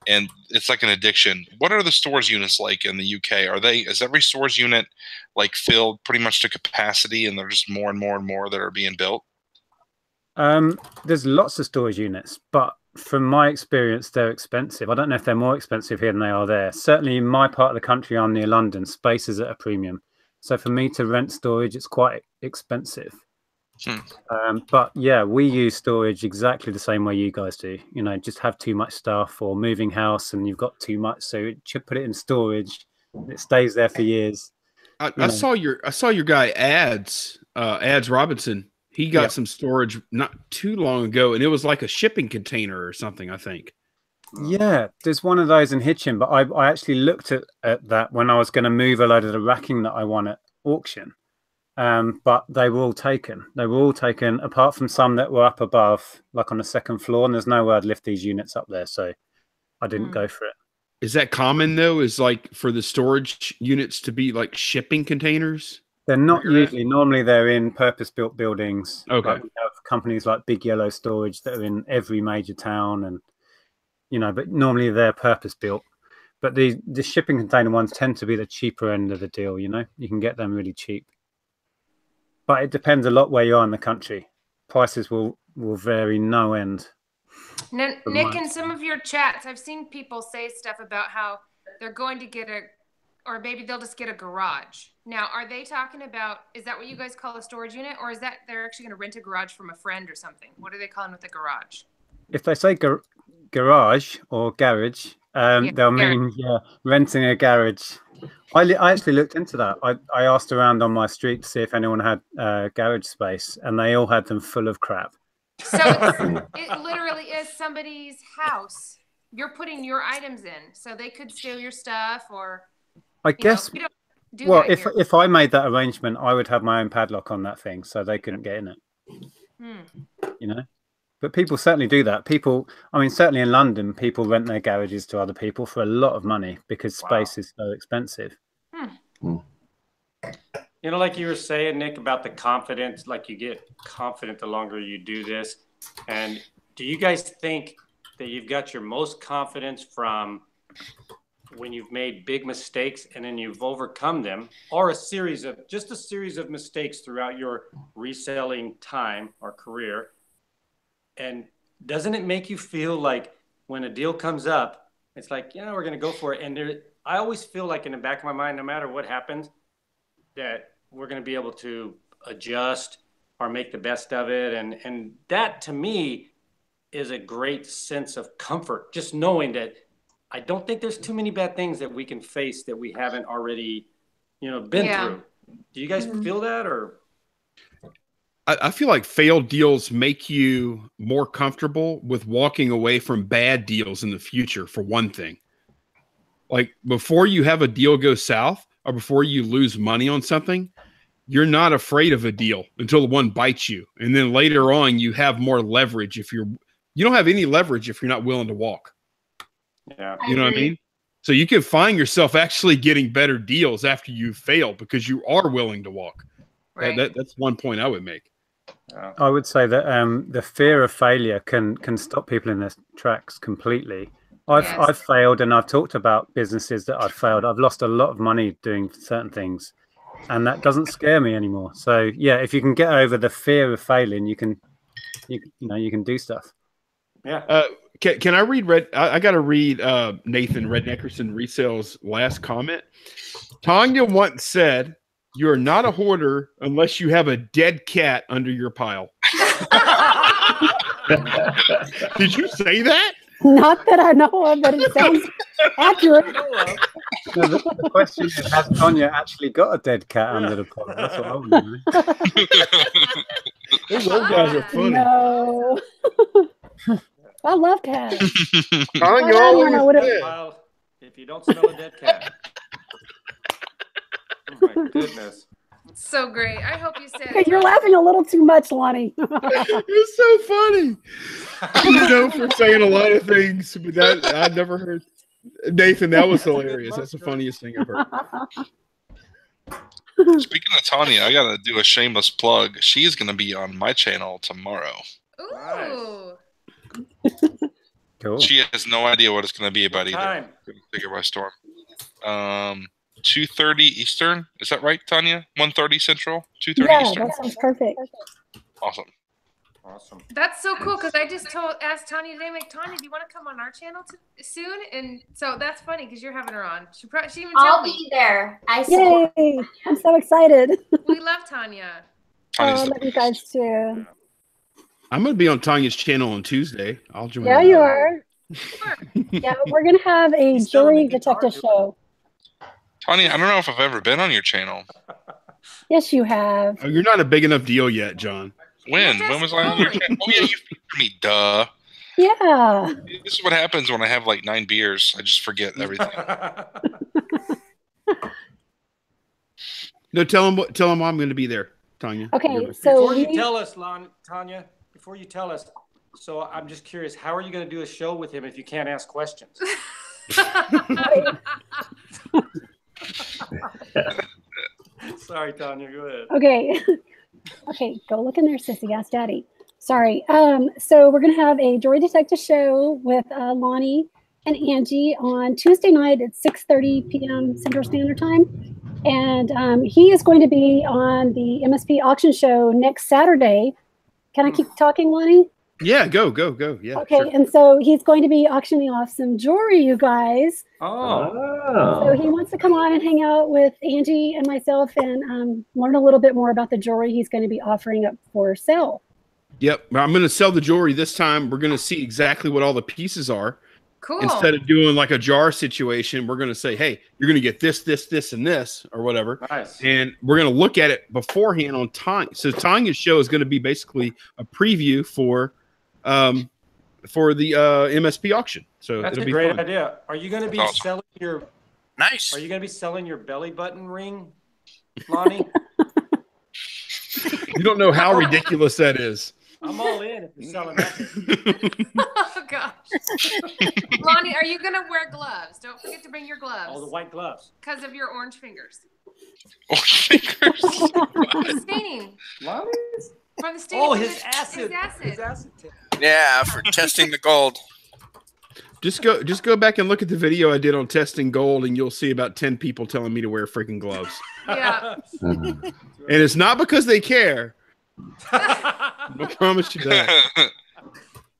G: and it's like an addiction. What are the storage units like in the UK? Is every storage unit like filled pretty much to capacity, and there's just more and more and more that are being built?
I: There's lots of storage units, but from my experience, they're expensive. I don't know if they're more expensive here than they are there. Certainly in my part of the country, I'm near London, space is at a premium. So for me to rent storage, it's quite expensive. But yeah, we use storage exactly the same way you guys do. You know, just have too much stuff, or moving house and you've got too much, so you should put it in storage. It stays there for years.
E: I saw your guy Ads Robinson. He got some storage not too long ago, and it was like a shipping container or something, I think.
I: Yeah, there's one of those in Hitchin, but I actually looked at that when I was going to move a load of the racking that I won at auction. But they were all taken. They were all taken, apart from some that were up above, like on the second floor, and there's no way I'd lift these units up there, so I didn't go for it. Is
E: that common, though? Is like for the storage units to be like shipping containers?
I: They're not usually. Normally, they're in purpose-built buildings.
E: Okay.
I: Like we have companies like Big Yellow Storage that are in every major town, and but normally they're purpose-built. But the shipping container ones tend to be the cheaper end of the deal. You can get them really cheap. But it depends a lot where you are in the country. Prices will vary no end.
C: Now, Nick, in some of your chats, I've seen people say stuff about how they're going to get or maybe they'll just get a garage. Now, are they talking about, is that what you guys call a storage unit, or is that they're actually going to rent a garage from a friend or something? What are they calling with a garage?
I: If they say garage or garage, they'll mean renting a garage. I actually looked into that. I asked around on my street to see if anyone had garage space, and they all had them full of crap.
C: So it literally is somebody's house. You're putting your items in, so they could steal your stuff, or
I: I guess.
C: We don't do
I: well,
C: that here.
I: if I made that arrangement, I would have my own padlock on that thing, so they couldn't get in it. You know, but people certainly do that. People, I mean, certainly in London, people rent their garages to other people for a lot of money because space is so expensive.
D: You know, like you were saying, Nick, about the confidence, like you get confident the longer you do this. And do you guys think that you've got your most confidence from when you've made big mistakes and then you've overcome them, or a series of mistakes throughout your reselling time or career? And doesn't it make you feel like when a deal comes up, it's like, yeah, we're going to go for it. And I always feel like in the back of my mind, no matter what happens, that we're going to be able to adjust or make the best of it. And that to me is a great sense of comfort, just knowing that I don't think there's too many bad things that we can face that we haven't already, been through. Do you guys feel that? Or
E: I feel like failed deals make you more comfortable with walking away from bad deals in the future, for one thing. Like before you have a deal go south or before you lose money on something, you're not afraid of a deal until the one bites you. And then later on, you have more leverage you don't have any leverage if you're not willing to walk.
D: Yeah.
E: You know what I mean? So you can find yourself actually getting better deals after you fail because you are willing to walk. Right. That's one point I would make.
I: I would say that the fear of failure can stop people in their tracks completely. I've failed, and I've talked about businesses that I've failed. I've lost a lot of money doing certain things, and that doesn't scare me anymore. So yeah, if you can get over the fear of failing, you can do stuff.
D: Yeah.
E: Can I read I got to read Nathan Redneckerson Resale's last comment. Tonya once said, "You are not a hoarder unless you have a dead cat under your pile." Did you say that?
B: Not that I know of, but it sounds accurate.
I: The question is, has Tonya actually got a dead cat under the pile? That's what I want to know.
E: Those old guys are funny.
B: No. I love cats.
D: If you don't smell a dead cat. Oh my goodness.
C: So great. I hope you said
B: Okay, you're laughing a little too much, Lonnie.
E: It's so funny. You know, for saying a lot of things, but that I've never heard. Nathan, that was hilarious. That's the funniest thing I've heard.
G: Speaking of Tonya, I gotta do a shameless plug. She's gonna be on my channel tomorrow.
C: Ooh.
I: Cool.
G: She has no idea what it's gonna be about either.
D: Time.
G: Gonna take it by storm. 2:30 Eastern. Is that right, Tonya? 1:30 Central. 2:30
B: Yeah,
G: Eastern.
B: that sounds perfect.
G: Awesome.
C: That's so cool because I just asked Tonya today, like, Tonya, do you want to come on our channel soon? And so that's funny because you're having her on. She even
A: I'll
C: told me.
A: be there.
B: Yay! I'm so excited.
C: We love Tonya.
B: I love you guys too.
E: I'm going to be on Tanya's channel on Tuesday. I'll join.
B: Yeah, you are. Yeah, we're going to have a Jory detective show.
G: Tonya, I don't know if I've ever been on your channel.
B: Yes, you have.
E: Oh, you're not a big enough deal yet, John.
G: When? When was I on your channel? Oh, yeah, you featured me, duh.
B: Yeah.
G: This is what happens when I have like 9 beers. I just forget everything.
E: No, tell him I'm going to be there, Tonya.
B: Okay, so
D: before you tell us, Tonya, before you tell us, so I'm just curious, how are you going to do a show with him if you can't ask questions? Sorry, Tonya, go ahead.
B: Okay. Okay, go look in there, sissy. Ask Daddy. Sorry. So we're going to have a Jory Detective show with Lonnie and Angie on Tuesday night at 6:30 p.m. Central Standard Time. And he is going to be on the MSP auction show next Saturday. Can I keep talking, Lonnie?
E: Yeah, go. Yeah.
B: Okay,
E: sure.
B: and so he's going to be auctioning off some jewelry, you guys.
F: Oh.
B: So he wants to come on and hang out with Angie and myself and learn a little bit more about the jewelry he's going to be offering up for sale.
E: Yep. I'm going to sell the jewelry this time. We're going to see exactly what all the pieces are.
C: Cool.
E: Instead of doing like a jar situation, we're going to say, hey, you're going to get this, and this, or whatever.
D: Nice.
E: And we're going to look at it beforehand on Tonya. So Tonya's show is going to be basically a preview for the MSP auction. So
D: That's
E: it'll
D: a
E: be
D: great
E: fun.
D: idea. Are you going to be selling your?
H: Nice.
D: Are you going to be selling your belly button ring, Lonnie?
E: You don't know how ridiculous that is.
D: I'm all in if you're selling that.
C: Oh gosh. Lonnie, are you gonna wear gloves? Don't forget to bring your gloves.
D: All the white gloves.
C: Because of your orange fingers.
G: Orange fingers.
C: From the staining.
D: Lonnie?
C: From the staining.
D: Oh,
C: from
D: his acid.
C: His acid.
H: Yeah, for testing the gold.
E: Just go back and look at the video I did on testing gold, and you'll see about 10 people telling me to wear freaking gloves.
C: Yeah.
E: And it's not because they care. I promise you that.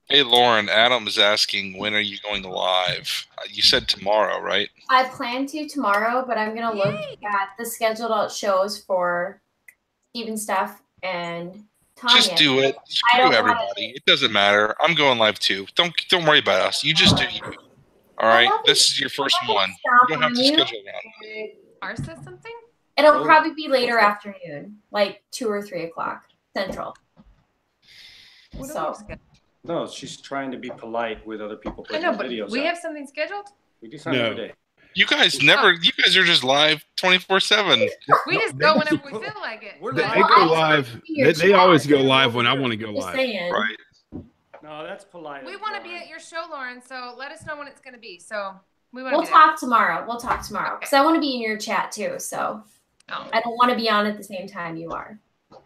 G: Hey, Lauren, Adam is asking, when are you going live? You said tomorrow, right?
A: I plan to tomorrow, but I'm going to look at the scheduled out shows for SteveNStph and Tonya.
G: Just do it. Screw everybody. It doesn't matter. I'm going live too. Don't worry about us. You just do you. All right? This is your first one. You don't have to schedule around.
C: Ours says something?
A: It'll probably be later afternoon, like 2 or 3 o'clock Central.
D: No, she's trying to be polite with other people
C: I
D: putting
C: know, but
D: videos
C: we
D: up.
C: have something scheduled?
D: We do something every day.
G: You guys are just live 24/7.
C: We just go whenever we feel like it.
E: They go live. They always go live when I want to go live.
G: Right.
D: No, that's polite.
C: We want to be at your show, Lauren, so let us know when it's going to be. So
A: we'll talk tomorrow. We'll talk tomorrow because I want to be in your chat too. So I don't want to be on at the same time you are.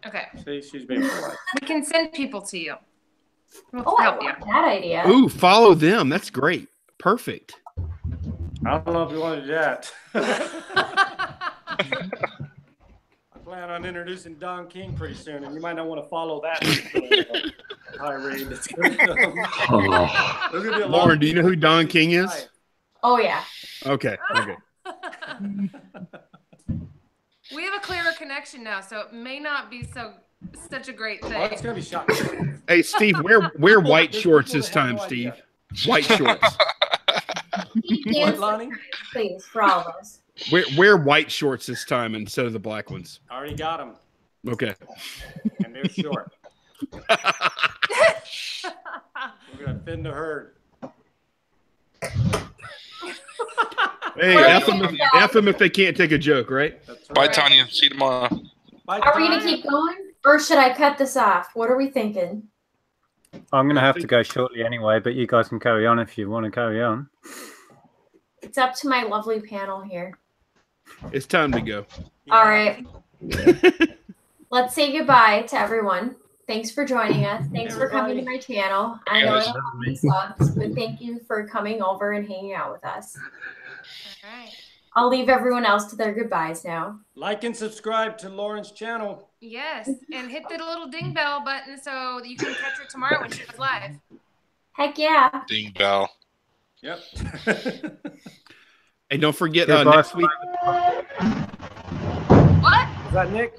C: Okay.
D: See, she's being polite.
C: We can send people to you.
A: We'll help you. That idea.
E: Ooh, follow them. That's great. Perfect.
D: I don't know if you want to do that. I plan on introducing Don King pretty soon, and you might not want to follow that tirade. That's going to be
E: Lauren, do you know who Don King is?
A: Oh, yeah.
E: Okay.
C: We have a clearer connection now, so it may not be such a great thing.
D: Oh, it's going to be shocking.
E: Hey, Steve, wear white shorts this time, Steve. White shorts.
D: What, Lonnie?
A: Please, for all of us.
E: Wear white shorts this time instead of the black ones.
D: I already got them.
E: Okay.
D: And they're short. We're going to thin the herd.
E: Hey, F them if they can't take a joke, right?
G: Bye, Tonya. See you tomorrow.
D: Bye,
A: Are we going to keep going? Or should I cut this off? What are we thinking?
I: I'm going to have to go shortly anyway, but you guys can carry on if you want to carry on.
A: It's up to my lovely panel here.
E: It's time to go.
A: All right. Let's say goodbye to everyone. Thanks for joining us. Thanks for coming to my channel. I know I don't have any subs, but thank you for coming over and hanging out with us.
C: All right.
A: I'll leave everyone else to their goodbyes now.
D: Like and subscribe to Lauren's channel.
C: Yes, and hit the little ding bell button so that you can catch her tomorrow when she goes live.
A: Heck yeah.
G: Ding bell.
D: Yep.
E: Hey, don't forget
I: Next
E: week.
C: What?
D: Is that Nick?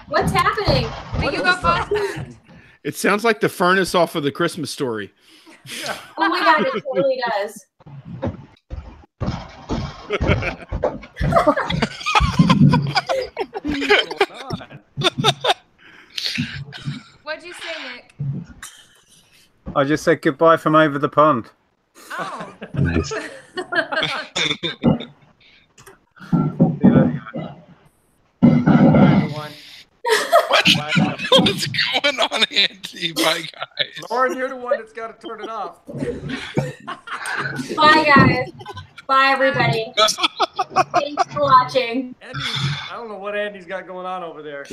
A: What's happening?
C: Think you got phone?
E: It sounds like the furnace off of the Christmas Story.
D: Yeah.
A: Oh my god, it totally does.
C: What'd you say, Nick?
I: I just said goodbye from over the pond.
C: Oh.
F: Nice.
D: Bye, everyone.
G: What's going on, Andy? Bye, guys.
D: Lauren, you're the one that's got to turn it off.
A: Bye, guys. Bye, everybody. Thanks for watching.
D: Andy, I don't know what Andy's got going on over there.